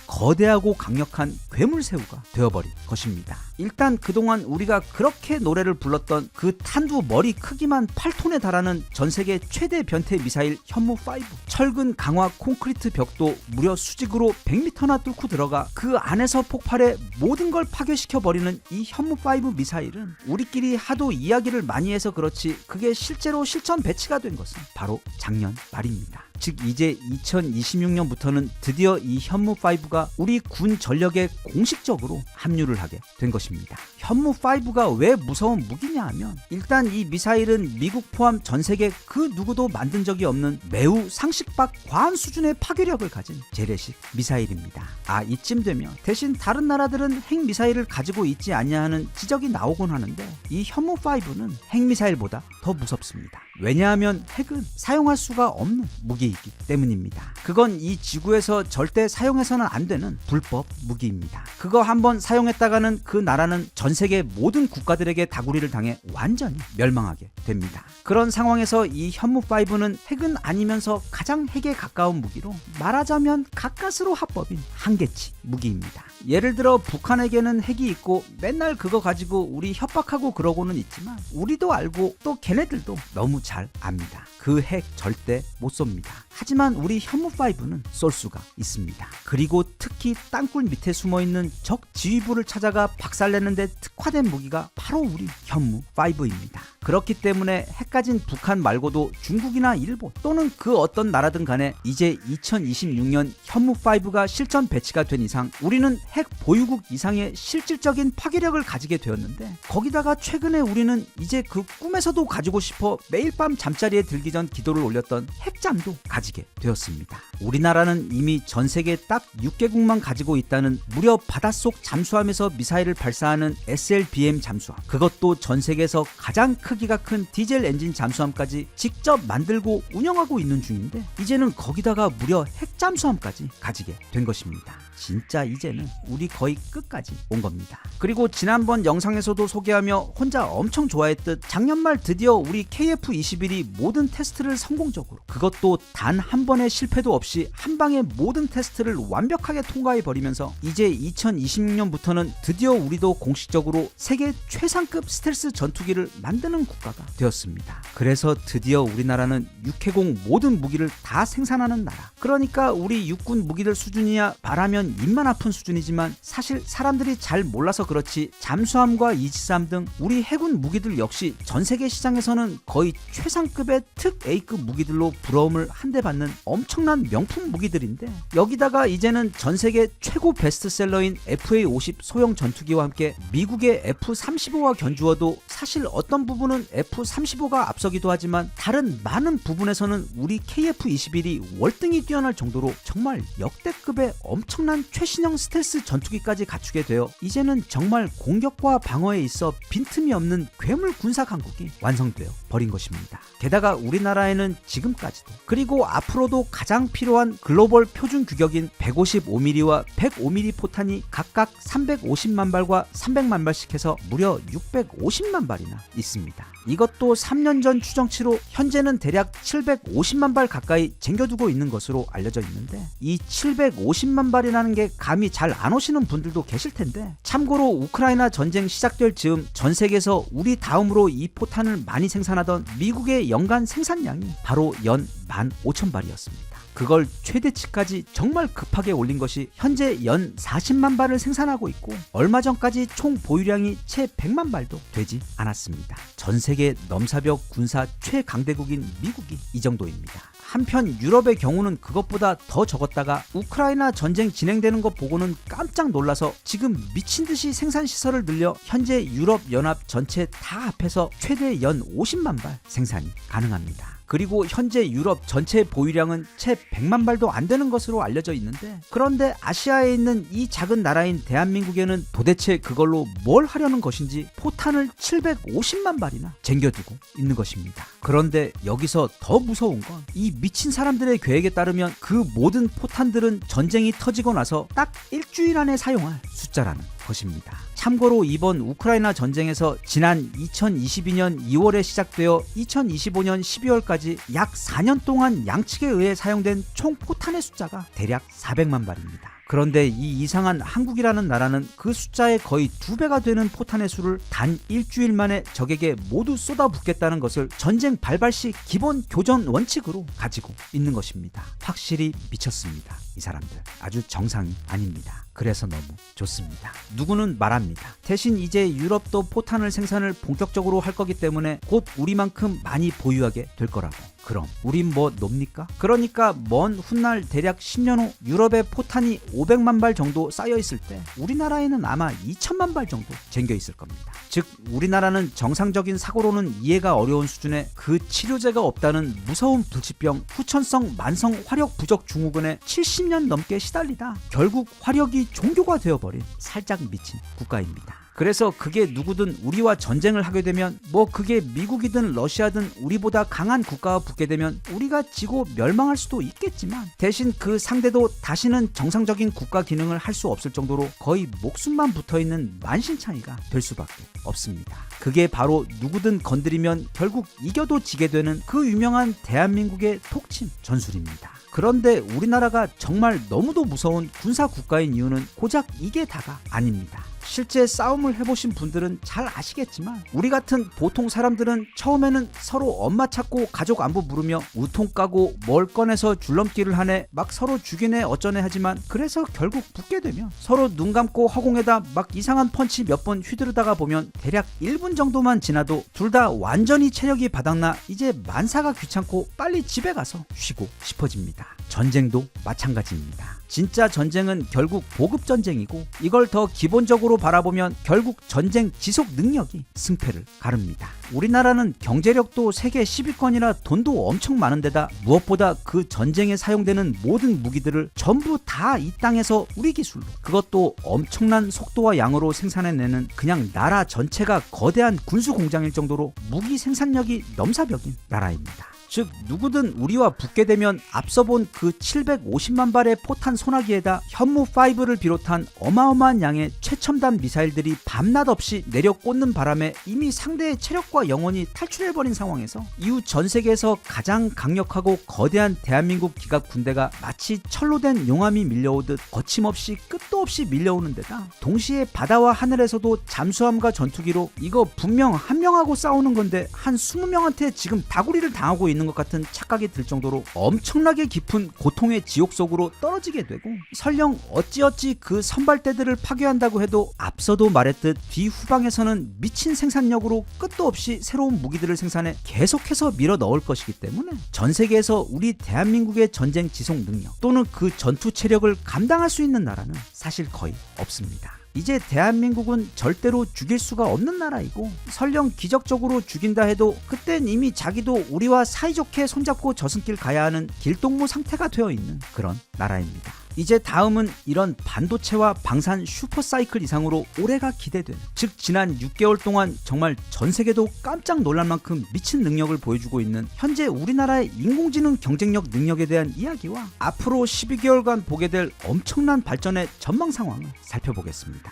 거대하고 강력한 괴물새우가 되어버린 것입니다. 일단 그동안 우리가 그렇게 노래를 불렀던 그 탄두 머리 크기만 8톤에 달하는 전세계 최대 변태 미사일 현무5, 철근 강화 콘크리트 벽도 무려 수직으로 100m나 뚫고 들어가 그 안에서 폭발해 모든 걸 파괴시켜버리는 이 현무5 미사일은 우리끼리 하도 이야기를 많이 해서 그렇지 그게 실제로 실전 배치가 된 것은 바로 작년 말입니다. 즉 이제 2026년부터는 드디어 이 현무5가 우리 군 전력에 공식적으로 합류를 하게 된 것입니다. 현무5가 왜 무서운 무기냐 하면 일단 이 미사일은 미국 포함 전 세계 그 누구도 만든 적이 없는 매우 상식 밖 과한 수준의 파괴력을 가진 재래식 미사일입니다. 이쯤 되면 대신 다른 나라들은 핵미사일을 가지고 있지 않냐 하는 지적이 나오곤 하는데 이 현무5는 핵미사일보다 더 무섭습니다. 왜냐하면 핵은 사용할 수가 없는 무기이기 때문입니다. 그건 이 지구에서 절대 사용해서는 안 되는 불법 무기입니다. 그거 한번 사용했다가는 그 나라는 전 세계 모든 국가들에게 다구리를 당해 완전히 멸망하게 됩니다. 그런 상황에서 이 현무5는 핵은 아니면서 가장 핵에 가까운 무기로 말하자면 가까스로 합법인 한계치 무기입니다. 예를 들어 북한에게는 핵이 있고 맨날 그거 가지고 우리 협박하고 그러고는 있지만 우리도 알고 또 걔네들도 너무 잘 압니다. 그 핵 절대 못 쏩니다. 하지만 우리 현무5는 쏠 수가 있습니다. 그리고 특히 땅굴 밑에 숨어있는 적 지휘부를 찾아가 박살내는데 특화된 무기가 바로 우리 현무5입니다. 그렇기 때문에 핵 가진 북한 말고도 중국이나 일본 또는 그 어떤 나라든 간에 이제 2026년 현무5가 실전 배치가 된 이상 우리는 핵 보유국 이상의 실질적인 파괴력을 가지게 되었는데 거기다가 최근에 우리는 이제 그 꿈에서도 가지고 싶어 매일 밤 잠자리에 들기 전 기도를 올렸던 핵잠도 가지게 되었습니다. 우리나라는 이미 전 세계 딱 6개국만 가지고 있다는 무려 바닷속 잠수함에서 미사일을 발사하는 SLBM 잠수함, 그것도 전 세계에서 가장 크기가 큰 디젤 엔진 잠수함까지 직접 만들고 운영하고 있는 중인데 이제는 거기다가 무려 핵잠수함까지 가지게 된 것입니다. 진짜 이제는 우리 거의 끝까지 온 겁니다. 그리고 지난번 영상에서도 소개하며 혼자 엄청 좋아했듯 작년 말 드디어 우리 KF-21이 모든 테스트를 성공적으로, 그것도 단 한 번의 실패도 없이 한 방에 모든 테스트를 완벽하게 통과해 버리면서 이제 2026년부터는 드디어 우리도 공식적으로 세계 최상급 스텔스 전투기를 만드는 국가가 되었습니다. 그래서 드디어 우리나라는 육해공 모든 무기를 다 생산하는 나라. 그러니까 우리 육군 무기들 수준이야 말하면 입만 아픈 수준이지만 사실 사람들이 잘 몰라서 그렇지 잠수함과 이지스함 등 우리 해군 무기들 역시 전 세계 시장에서는 거의 최상급의 특 A급 무기들로 부러움을 한데 받는 엄청난 명품 무기들인데 여기다가 이제는 전 세계 최고 베스트셀러인 FA-50 소형 전투기와 함께 미국의 F-35와 견주어도 사실 어떤 부분은 F-35가 앞서기도 하지만 다른 많은 부분에서는 우리 KF-21이 월등히 뛰어날 정도로 정말 역대급의 엄청난 최신형 스텔스 전투기까지 갖추게 되어 이제는 정말 공격과 방어에 있어 빈틈이 없는 괴물 군사 강국이 완성되어 버린 것입니다. 게다가 우리나라에는 지금까지도 그리고 앞으로도 가장 필요한 글로벌 표준 규격인 155mm와 105mm 포탄이 각각 350만 발과 300만 발씩 해서 무려 650만 발이나 있습니다. 이것도 3년 전 추정치로 현재는 대략 750만 발 가까이 쟁겨두고 있는 것으로 알려져 있는데 이 750만 발이라는 게 감이 잘 안 오시는 분들도 계실 텐데 참고로 우크라이나 전쟁 시작될 즈음 전 세계에서 우리 다음으로 이 포탄을 많이 생산하던 미국의 연간 생산량이 바로 연 15,000발이었습니다. 그걸 최대치까지 정말 급하게 올린 것이 현재 연 40만 발을 생산하고 있고 얼마 전까지 총 보유량이 채 100만 발도 되지 않았습니다. 전 세계 넘사벽 군사 최강대국인 미국이 이 정도입니다. 한편 유럽의 경우는 그것보다 더 적었다가 우크라이나 전쟁 진행되는 것 보고는 깜짝 놀라서 지금 미친듯이 생산시설을 늘려 현재 유럽연합 전체 다 합해서 최대 연 50만 발 생산이 가능합니다. 그리고 현재 유럽 전체 보유량은 채 100만 발도 안 되는 것으로 알려져 있는데 그런데 아시아에 있는 이 작은 나라인 대한민국에는 도대체 그걸로 뭘 하려는 것인지 포탄을 750만 발이나 쟁겨두고 있는 것입니다. 그런데 여기서 더 무서운 건 이 미친 사람들의 계획에 따르면 그 모든 포탄들은 전쟁이 터지고 나서 딱 일주일 안에 사용할 숫자라는 것입니다. 참고로 이번 우크라이나 전쟁에서 지난 2022년 2월에 시작되어 2025년 12월까지 약 4년 동안 양측에 의해 사용된 총 포탄의 숫자가 대략 400만 발입니다. 그런데 이 이상한 한국이라는 나라는 그 숫자의 거의 2배가 되는 포탄의 수를 단 일주일 만에 적에게 모두 쏟아붓겠다는 것을 전쟁 발발 시 기본 교전 원칙으로 가지고 있는 것입니다. 확실히 미쳤습니다. 이 사람들 아주 정상이 아닙니다. 그래서 너무 좋습니다. 누구는 말합니다. 대신 이제 유럽도 포탄을 생산을 본격적으로 할 거기 때문에 곧 우리만큼 많이 보유하게 될 거라고. 그럼 우린 뭐 놉니까? 그러니까 먼 훗날 대략 10년 후 유럽에 포탄이 500만 발 정도 쌓여 있을 때 우리나라에는 아마 2천만 발 정도 쟁겨 있을 겁니다. 즉 우리나라는 정상적인 사고로는 이해가 어려운 수준의 그 치료제가 없다는 무서운 불치병 후천성 만성 화력 부족 증후군에 70년 넘게 시달리다 결국 화력이 종교가 되어버린 살짝 미친 국가입니다. 그래서 그게 누구든 우리와 전쟁을 하게 되면 뭐 그게 미국이든 러시아든 우리보다 강한 국가와 붙게 되면 우리가 지고 멸망할 수도 있겠지만 대신 그 상대도 다시는 정상적인 국가 기능을 할 수 없을 정도로 거의 목숨만 붙어있는 만신창이가 될 수밖에 없습니다. 그게 바로 누구든 건드리면 결국 이겨도 지게 되는 그 유명한 대한민국의 독침 전술입니다. 그런데 우리나라가 정말 너무도 무서운 군사 국가인 이유는 고작 이게 다가 아닙니다. 실제 싸움을 해보신 분들은 잘 아시겠지만 우리 같은 보통 사람들은 처음에는 서로 엄마 찾고 가족 안부 물으며 우통 까고 뭘 꺼내서 줄넘기를 하네 막 서로 죽이네 어쩌네 하지만 그래서 결국 붙게 되면 서로 눈 감고 허공에다 막 이상한 펀치 몇 번 휘두르다가 보면 대략 1분 정도만 지나도 둘 다 완전히 체력이 바닥나 이제 만사가 귀찮고 빨리 집에 가서 쉬고 싶어집니다. 전쟁도 마찬가지입니다. 진짜 전쟁은 결국 보급 전쟁이고 이걸 더 기본적으로 바라보면 결국 전쟁 지속 능력이 승패를 가릅니다. 우리나라는 경제력도 세계 10위권이라 돈도 엄청 많은데다 무엇보다 그 전쟁에 사용되는 모든 무기들을 전부 다 이 땅에서 우리 기술로 그것도 엄청난 속도와 양으로 생산해내는 그냥 나라 전체가 거대한 군수 공장일 정도로 무기 생산력이 넘사벽인 나라입니다. 즉 누구든 우리와 붙게 되면 앞서 본 그 750만 발의 포탄 소나기에다 현무5를 비롯한 어마어마한 양의 최첨단 미사일들이 밤낮 없이 내려 꽂는 바람에 이미 상대의 체력과 영혼이 탈출해버린 상황에서 이후 전 세계에서 가장 강력하고 거대한 대한민국 기갑 군대가 마치 철로 된 용암이 밀려오듯 거침없이 끝도 없이 밀려오는 데다 동시에 바다와 하늘에서도 잠수함과 전투기로 이거 분명 한 명하고 싸우는 건데 한 20명한테 지금 다구리를 당하고 있는 것 같은 착각이 들 정도로 엄청나게 깊은 고통의 지옥 속으로 떨어지게 되고 설령 어찌어찌 그 선발대들을 파괴한다고 해도 앞서도 말했듯 뒤후방에서는 미친 생산력으로 끝도 없이 새로운 무기들을 생산해 계속해서 밀어 넣을 것이기 때문에 전 세계에서 우리 대한민국의 전쟁 지속 능력 또는 그 전투 체력을 감당할 수 있는 나라는 사실 거의 없습니다. 이제 대한민국은 절대로 죽일 수가 없는 나라이고 설령 기적적으로 죽인다 해도 그땐 이미 자기도 우리와 사이좋게 손잡고 저승길 가야 하는 길동무 상태가 되어 있는 그런 나라입니다. 이제 다음은 이런 반도체와 방산 슈퍼사이클 이상으로 올해가 기대된 즉 지난 6개월 동안 정말 전 세계도 깜짝 놀랄 만큼 미친 능력을 보여주고 있는 현재 우리나라의 인공지능 경쟁력 능력에 대한 이야기와 앞으로 12개월간 보게 될 엄청난 발전의 전망 상황을 살펴보겠습니다.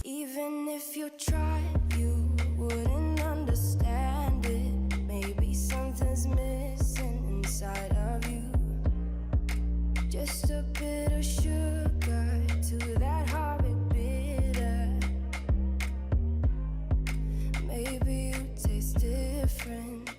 Even if you tried, you wouldn't understand it. Maybe something's missing inside of you. Just a bit of sugar to that heart bitter. Maybe you taste different.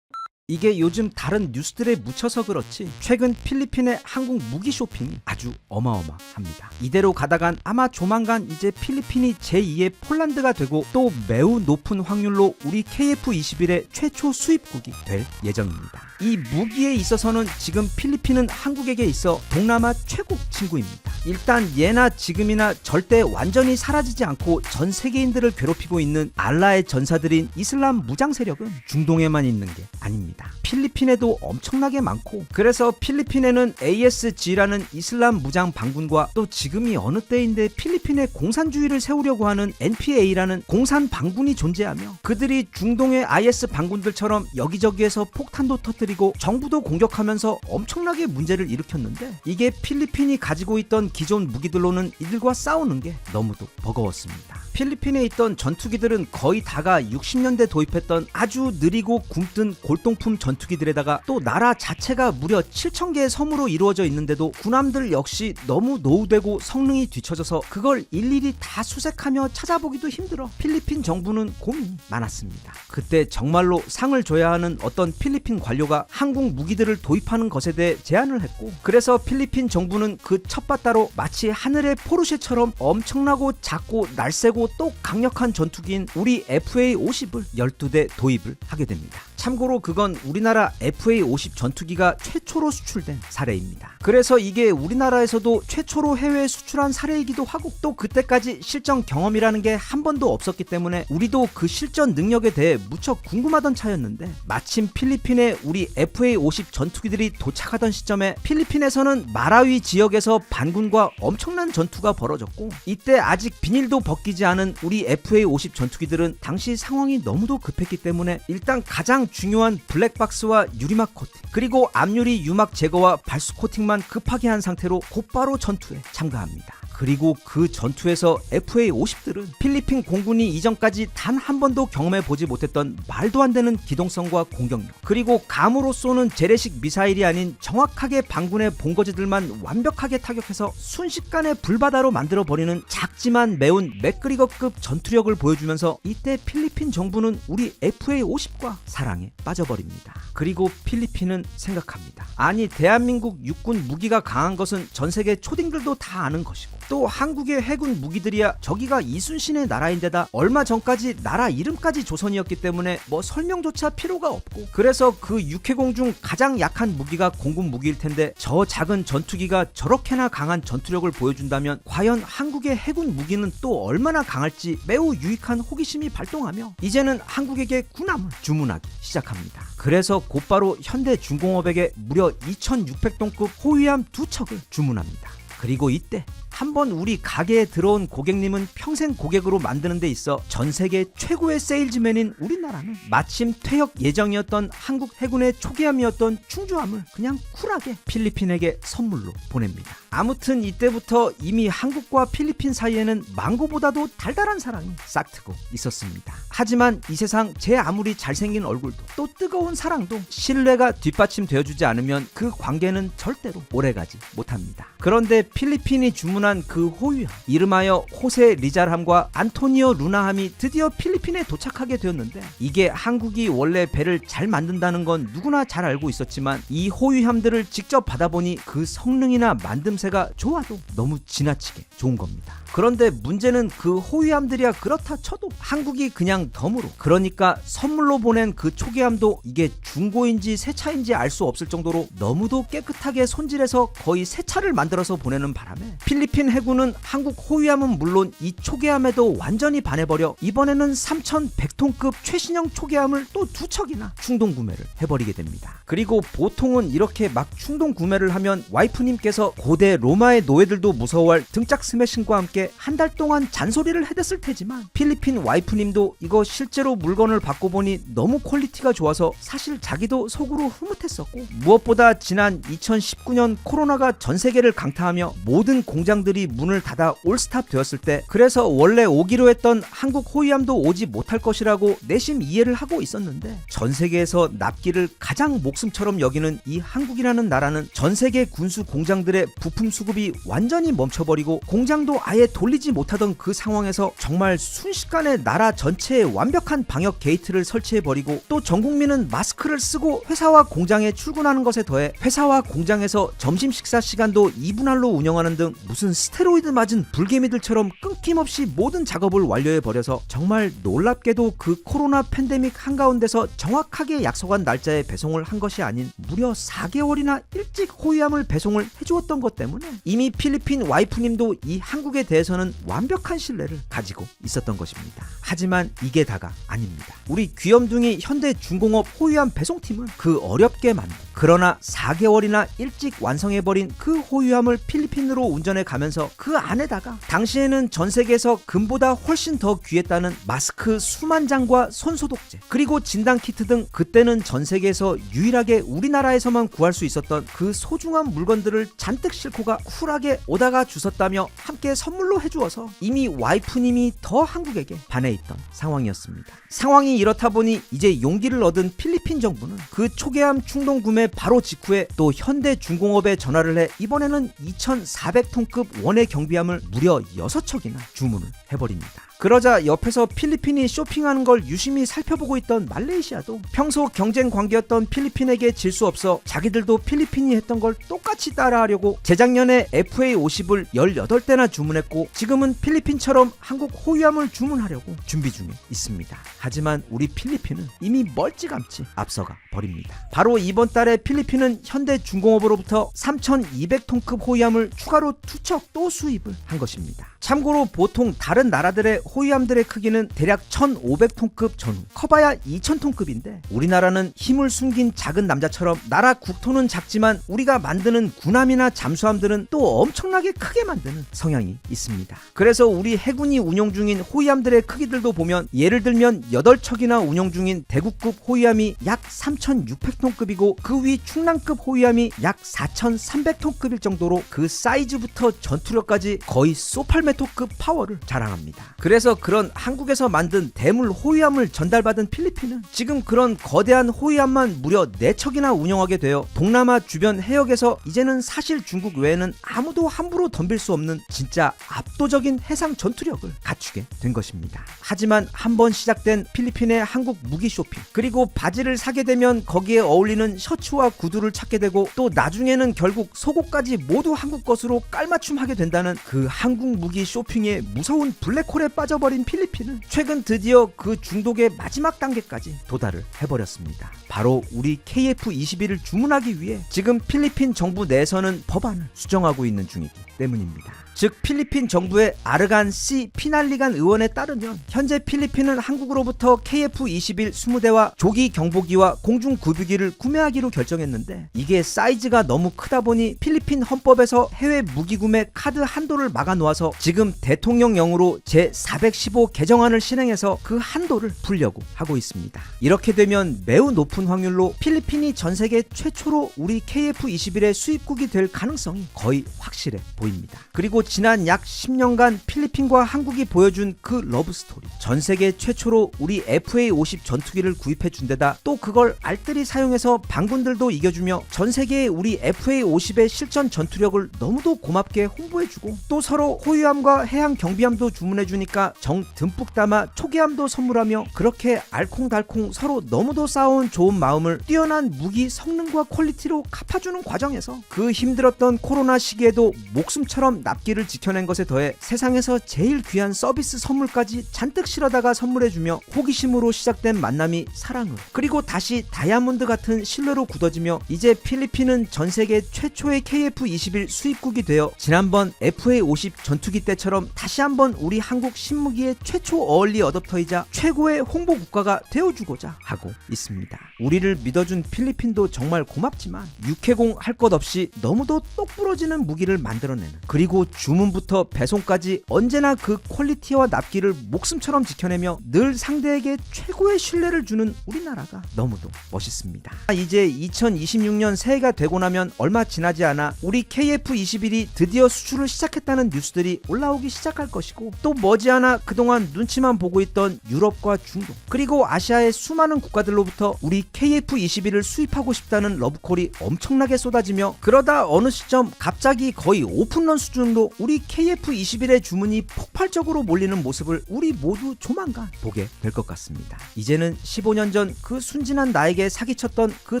이게 요즘 다른 뉴스들에 묻혀서 그렇지 최근 필리핀의 한국 무기 쇼핑이 아주 어마어마합니다. 이대로 가다간 아마 조만간 이제 필리핀이 제2의 폴란드가 되고 또 매우 높은 확률로 우리 KF-21의 최초 수입국이 될 예정입니다. 이 무기에 있어서는 지금 필리핀은 한국에게 있어 동남아 최고 친구입니다. 일단 예나 지금이나 절대 완전히 사라지지 않고 전 세계인들을 괴롭히고 있는 알라의 전사들인 이슬람 무장 세력은 중동에만 있는 게 아닙니다. 있습니다. 필리핀에도 엄청나게 많고, 그래서 필리핀에는 ASG라는 이슬람 무장 반군과 또 지금이 어느 때인데 필리핀에 공산주의를 세우려고 하는 NPA라는 공산 반군이 존재하며, 그들이 중동의 IS 반군들처럼 여기저기에서 폭탄도 터뜨리고 정부도 공격하면서 엄청나게 문제를 일으켰는데, 이게 필리핀이 가지고 있던 기존 무기들로는 이들과 싸우는 게 너무도 버거웠습니다. 필리핀에 있던 전투기들은 거의 다가 60년대 도입했던 아주 느리고 굼뜬 골동품 전투기들에다가 또 나라 자체가 무려 7,000개의 섬으로 이루어져 있는데도 군함들 역시 너무 노후되고 성능이 뒤처져서 그걸 일일이 다 수색하며 찾아보기도 힘들어 필리핀 정부는 고민이 많았습니다. 그때 정말로 상을 줘야 하는 어떤 필리핀 관료가 한국 무기들을 도입하는 것에 대해 제안을 했고, 그래서 필리핀 정부는 그 첫바따로 마치 하늘의 포르쉐처럼 엄청나고 작고 날쌔고 또 강력한 전투기인 우리 FA-50을 12대 도입을 하게 됩니다. 참고로 그건 우리나라 FA-50 전투기가 최초로 수출된 사례입니다. 그래서 이게 우리나라에서도 최초로 해외에 수출한 사례이기도 하고, 또 그때까지 실전 경험이라는 게 한 번도 없었기 때문에 우리도 그 실전 능력에 대해 무척 궁금하던 차였는데, 마침 필리핀에 우리 FA-50 전투기들이 도착하던 시점에 필리핀에서는 마라위 지역에서 반군과 엄청난 전투가 벌어졌고, 이때 아직 비닐도 벗기지 않은 우리 FA-50 전투기들은 당시 상황이 너무도 급했기 때문에 일단 가장 중요한 블랙박스와 유리막 코팅, 그리고 앞유리 유막 제거와 발수 코팅만 급하게 한 상태로 곧바로 전투에 참가합니다. 그리고 그 전투에서 FA-50들은 필리핀 공군이 이전까지 단 한 번도 경험해보지 못했던 말도 안 되는 기동성과 공격력, 그리고 감으로 쏘는 재래식 미사일이 아닌 정확하게 반군의 본거지들만 완벽하게 타격해서 순식간에 불바다로 만들어버리는 작지만 매운 맥그리거급 전투력을 보여주면서 이때 필리핀 정부는 우리 FA-50과 사랑에 빠져버립니다. 그리고 필리핀은 생각합니다. 아니, 대한민국 육군 무기가 강한 것은 전세계 초딩들도 다 아는 것이고, 또 한국의 해군 무기들이야 저기가 이순신의 나라인데다 얼마 전까지 나라 이름까지 조선이었기 때문에 뭐 설명조차 필요가 없고, 그래서 그 육해공 중 가장 약한 무기가 공군 무기일 텐데 저 작은 전투기가 저렇게나 강한 전투력을 보여준다면 과연 한국의 해군 무기는 또 얼마나 강할지 매우 유익한 호기심이 발동하며 이제는 한국에게 군함을 주문하기 시작합니다. 그래서 곧바로 현대중공업에게 무려 2600톤급 호위함 2척을 주문합니다. 그리고 이때 한번 우리 가게에 들어온 고객님은 평생 고객으로 만드는 데 있어 전 세계 최고의 세일즈맨인 우리나라는 마침 퇴역 예정이었던 한국 해군의 초기함이었던 충주함을 그냥 쿨하게 필리핀에게 선물로 보냅니다. 아무튼 이때부터 이미 한국과 필리핀 사이에는 망고보다도 달달한 사랑이 싹트고 있었습니다. 하지만 이 세상 제 아무리 잘생긴 얼굴도 또 뜨거운 사랑도 신뢰가 뒷받침되어주지 않으면 그 관계는 절대로 오래가지 못합니다. 그런데 필리핀이 주문한 그 호위함, 이름하여 호세 리잘함과 안토니오 루나함이 드디어 필리핀에 도착하게 되었는데, 이게 한국이 원래 배를 잘 만든다는 건 누구나 잘 알고 있었지만 이 호위함들을 직접 받아보니 그 성능이나 만듦새가 좋아도 너무 지나치게 좋은 겁니다. 그런데 문제는 그 호위함들이야 그렇다 쳐도 한국이 그냥 덤으로, 그러니까 선물로 보낸 그 초기함도 이게 중고인지 새 차인지 알 수 없을 정도로 너무도 깨끗하게 손질해서 거의 새 차를 만들어서 보내는 바람에 필리핀 해군은 한국 호위함은 물론 이 초계함에도 완전히 반해버려 이번에는 3100톤급 최신형 초계함을 또 2척이나 충동 구매를 해버리게 됩니다. 그리고 보통은 이렇게 막 충동 구매를 하면 와이프님께서 고대 로마의 노예들도 무서워할 등짝 스매싱과 함께 한 달 동안 잔소리를 해댔을 테지만, 필리핀 와이프님도 이거 실제로 물건을 받고 보니 너무 퀄리티가 좋아서 사실 자기도 속으로 흐뭇했었고, 무엇보다 지난 2019년 코로나가 전 세계를 강타하며 모든 공장들이 문을 닫아 올스탑 되었을 때, 그래서 원래 오기로 했던 한국 호위함도 오지 못할 것이라고 내심 이해를 하고 있었는데, 전 세계에서 납기를 가장 목숨처럼 여기는 이 한국이라는 나라는 전 세계 군수 공장들의 부품 수급이 완전히 멈춰버리고 공장도 아예 돌리지 못하던 그 상황에서 정말 순식간에 나라 전체에 완벽한 방역 게이트를 설치해버리고, 또 전 국민은 마스크를 쓰고 회사와 공장에 출근하는 것에 더해 회사와 공장에서 점심 식사 시간도 2분할로 운영하는 등 무슨 스테로이드 맞은 불개미들처럼 끊김없이 모든 작업을 완료해버려서 정말 놀랍게도 그 코로나 팬데믹 한가운데서 정확하게 약속한 날짜에 배송을 한 것이 아닌 무려 4개월이나 일찍 호위함을 배송을 해주었던 것 때문에 이미 필리핀 와이프님도 이 한국에 대해서는 완벽한 신뢰를 가지고 있었던 것입니다. 하지만 이게 다가 아닙니다. 우리 귀염둥이 현대중공업 호위함 배송팀은 그 어렵게 만든 그러나 4개월이나 일찍 완성해버린 그 호위함을 필리핀으로 운전해 가면서 그 안에다가 당시에는 전 세계에서 금보다 훨씬 더 귀했다는 마스크 수만 장과 손소독제 그리고 진단키트 등 그때는 전 세계에서 유일하게 우리나라에서만 구할 수 있었던 그 소중한 물건들을 잔뜩 싣고가 쿨하게 오다가 주셨다며 함께 선물로 해주어서 이미 와이프님이 더 한국에게 반해있던 상황이었습니다. 상황이 이렇다 보니 이제 용기를 얻은 필리핀 정부는 그 초계함 충동 구매 바로 직후에 또 현대중공업에 전화를 해 이번에는 2,400톤급 원해 경비함을 무려 6척이나 주문을 해버립니다. 그러자 옆에서 필리핀이 쇼핑하는 걸 유심히 살펴보고 있던 말레이시아도 평소 경쟁 관계였던 필리핀에게 질 수 없어 자기들도 필리핀이 했던 걸 똑같이 따라하려고 재작년에 FA50을 18대나 주문했고 지금은 필리핀처럼 한국 호위함을 주문하려고 준비 중에 있습니다. 하지만 우리 필리핀은 이미 멀찌감치 앞서가 버립니다. 바로 이번 달에 필리핀은 현대중공업으로부터 3,200톤급 호위함을 추가로 2척 또 수입을 한 것입니다. 참고로 보통 다른 나라들의 호위함들의 크기는 대략 1,500톤급 전후, 커봐야 2,000톤급인데 우리나라는 힘을 숨긴 작은 남자처럼 나라 국토는 작지만 우리가 만드는 군함이나 잠수함들은 또 엄청나게 크게 만드는 성향이 있습니다. 그래서 우리 해군이 운용 중인 호위함들의 크기들도 보면 예를 들면 8척이나 운용 중인 대구급 호위함이 약 3,600톤급이고 그 위 충남급 호위함이 약 4,300톤급일 정도로 그 사이즈부터 전투력까지 거의 소팔메토급 파워를 자랑합니다. 그래서 그런 한국에서 만든 대물 호위함을 전달받은 필리핀은 지금 그런 거대한 호위함만 무려 4척이나 운영하게 되어 동남아 주변 해역에서 이제는 사실 중국 외에는 아무도 함부로 덤빌 수 없는 진짜 압도적인 해상 전투력을 갖추게 된 것입니다. 하지만 한번 시작된 필리핀의 한국 무기 쇼핑 그리고 바지를 사게 되면 거기에 어울리는 셔츠와 구두를 찾게 되고 또 나중에는 결국 속옷까지 모두 한국 것으로 깔맞춤하게 된다는 그 한국 무기 쇼핑의 무서운 블랙홀에 빠져버린 필리핀은 최근 드디어 그 중독의 마지막 단계까지 도달을 해버렸습니다. 바로 우리 KF-21을 주문하기 위해 지금 필리핀 정부 내에서는 법안을 수정하고 있는 중이기 때문입니다. 즉 필리핀 정부의 아르간 C 피날리간 의원에 따르면 현재 필리핀은 한국으로부터 KF-21 20대와 조기 경보기와 공중 구비기를 구매하기로 결정했는데 이게 사이즈가 너무 크다 보니 필리핀 헌법에서 해외 무기 구매 카드 한도를 막아놓아서 지금 대통령령으로 제415 개정안을 실행해서 그 한도를 풀려고 하고 있습니다. 이렇게 되면 매우 높은 확률로 필리핀이 전 세계 최초로 우리 KF-21의 수입국이 될 가능성이 거의 확실해 보입니다. 그리고 지난 약 10년간 필리핀과 한국이 보여준 그 러브스토리 전 세계 최초로 우리 FA50 전투기를 구입해준 데다 또 그걸 알뜰히 사용해서 반군들도 이겨주며 전 세계에 우리 FA50의 실전 전투력을 너무도 고맙게 홍보해주고 또 서로 호위함과 해양 경비함도 주문해주니까 정 듬뿍 담아 초계함도 선물하며 그렇게 알콩달콩 서로 너무도 쌓아온 좋은 마음을 뛰어난 무기 성능과 퀄리티로 갚아주는 과정에서 그 힘들었던 코로나 시기에도 목숨처럼 납기를 지켜낸 것에 더해 세상에서 제일 귀한 서비스 선물까지 잔뜩 실어다가 선물해주며 호기심으로 시작된 만남이 사랑으로 그리고 다시 다이아몬드 같은 신뢰로 굳어지며 이제 필리핀은 전 세계 최초의 KF-21 수입국이 되어 지난번 FA50 전투기 때처럼 다시 한번 우리 한국 신무기의 최초 어얼리 어댑터이자 최고의 홍보 국가가 되어주고자 하고 있습니다. 우리를 믿어준 필리핀도 정말 고맙지만 육해공 할 것 없이 너무도 똑부러지는 무기를 만들어내는 그리고 주문부터 배송까지 언제나 그 퀄리티와 납기를 목숨처럼 지켜내며 늘 상대에게 최고의 신뢰를 주는 우리나라가 너무도 멋있습니다. 이제 2026년 새해가 되고 나면 얼마 지나지 않아 우리 KF-21이 드디어 수출을 시작했다는 뉴스들이 올라오기 시작할 것이고 또 머지않아 그동안 눈치만 보고 있던 유럽과 중동 그리고 아시아의 수많은 국가들로부터 우리 KF-21을 수입하고 싶다는 러브콜이 엄청나게 쏟아지며 그러다 어느 시점 갑자기 거의 오픈 오픈런 수준으로 우리 KF21의 주문이 폭발적으로 몰리는 모습을 우리 모두 조만간 보게 될 것 같습니다. 이제는 15년 전 그 순진한 나에게 사기쳤던 그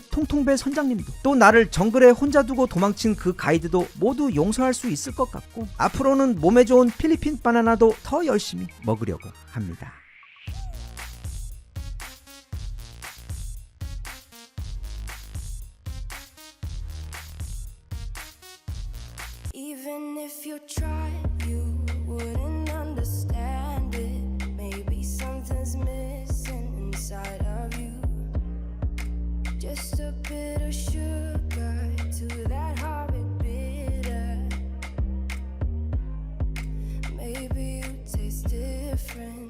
통통배 선장님도, 또 나를 정글에 혼자 두고 도망친 그 가이드도 모두 용서할 수 있을 것 같고, 앞으로는 몸에 좋은 필리핀 바나나도 더 열심히 먹으려고 합니다. Even if you tried, you wouldn't understand it. Maybe something's missing inside of you. Just a bit of sugar to that heartbeat bitter. Maybe you taste different.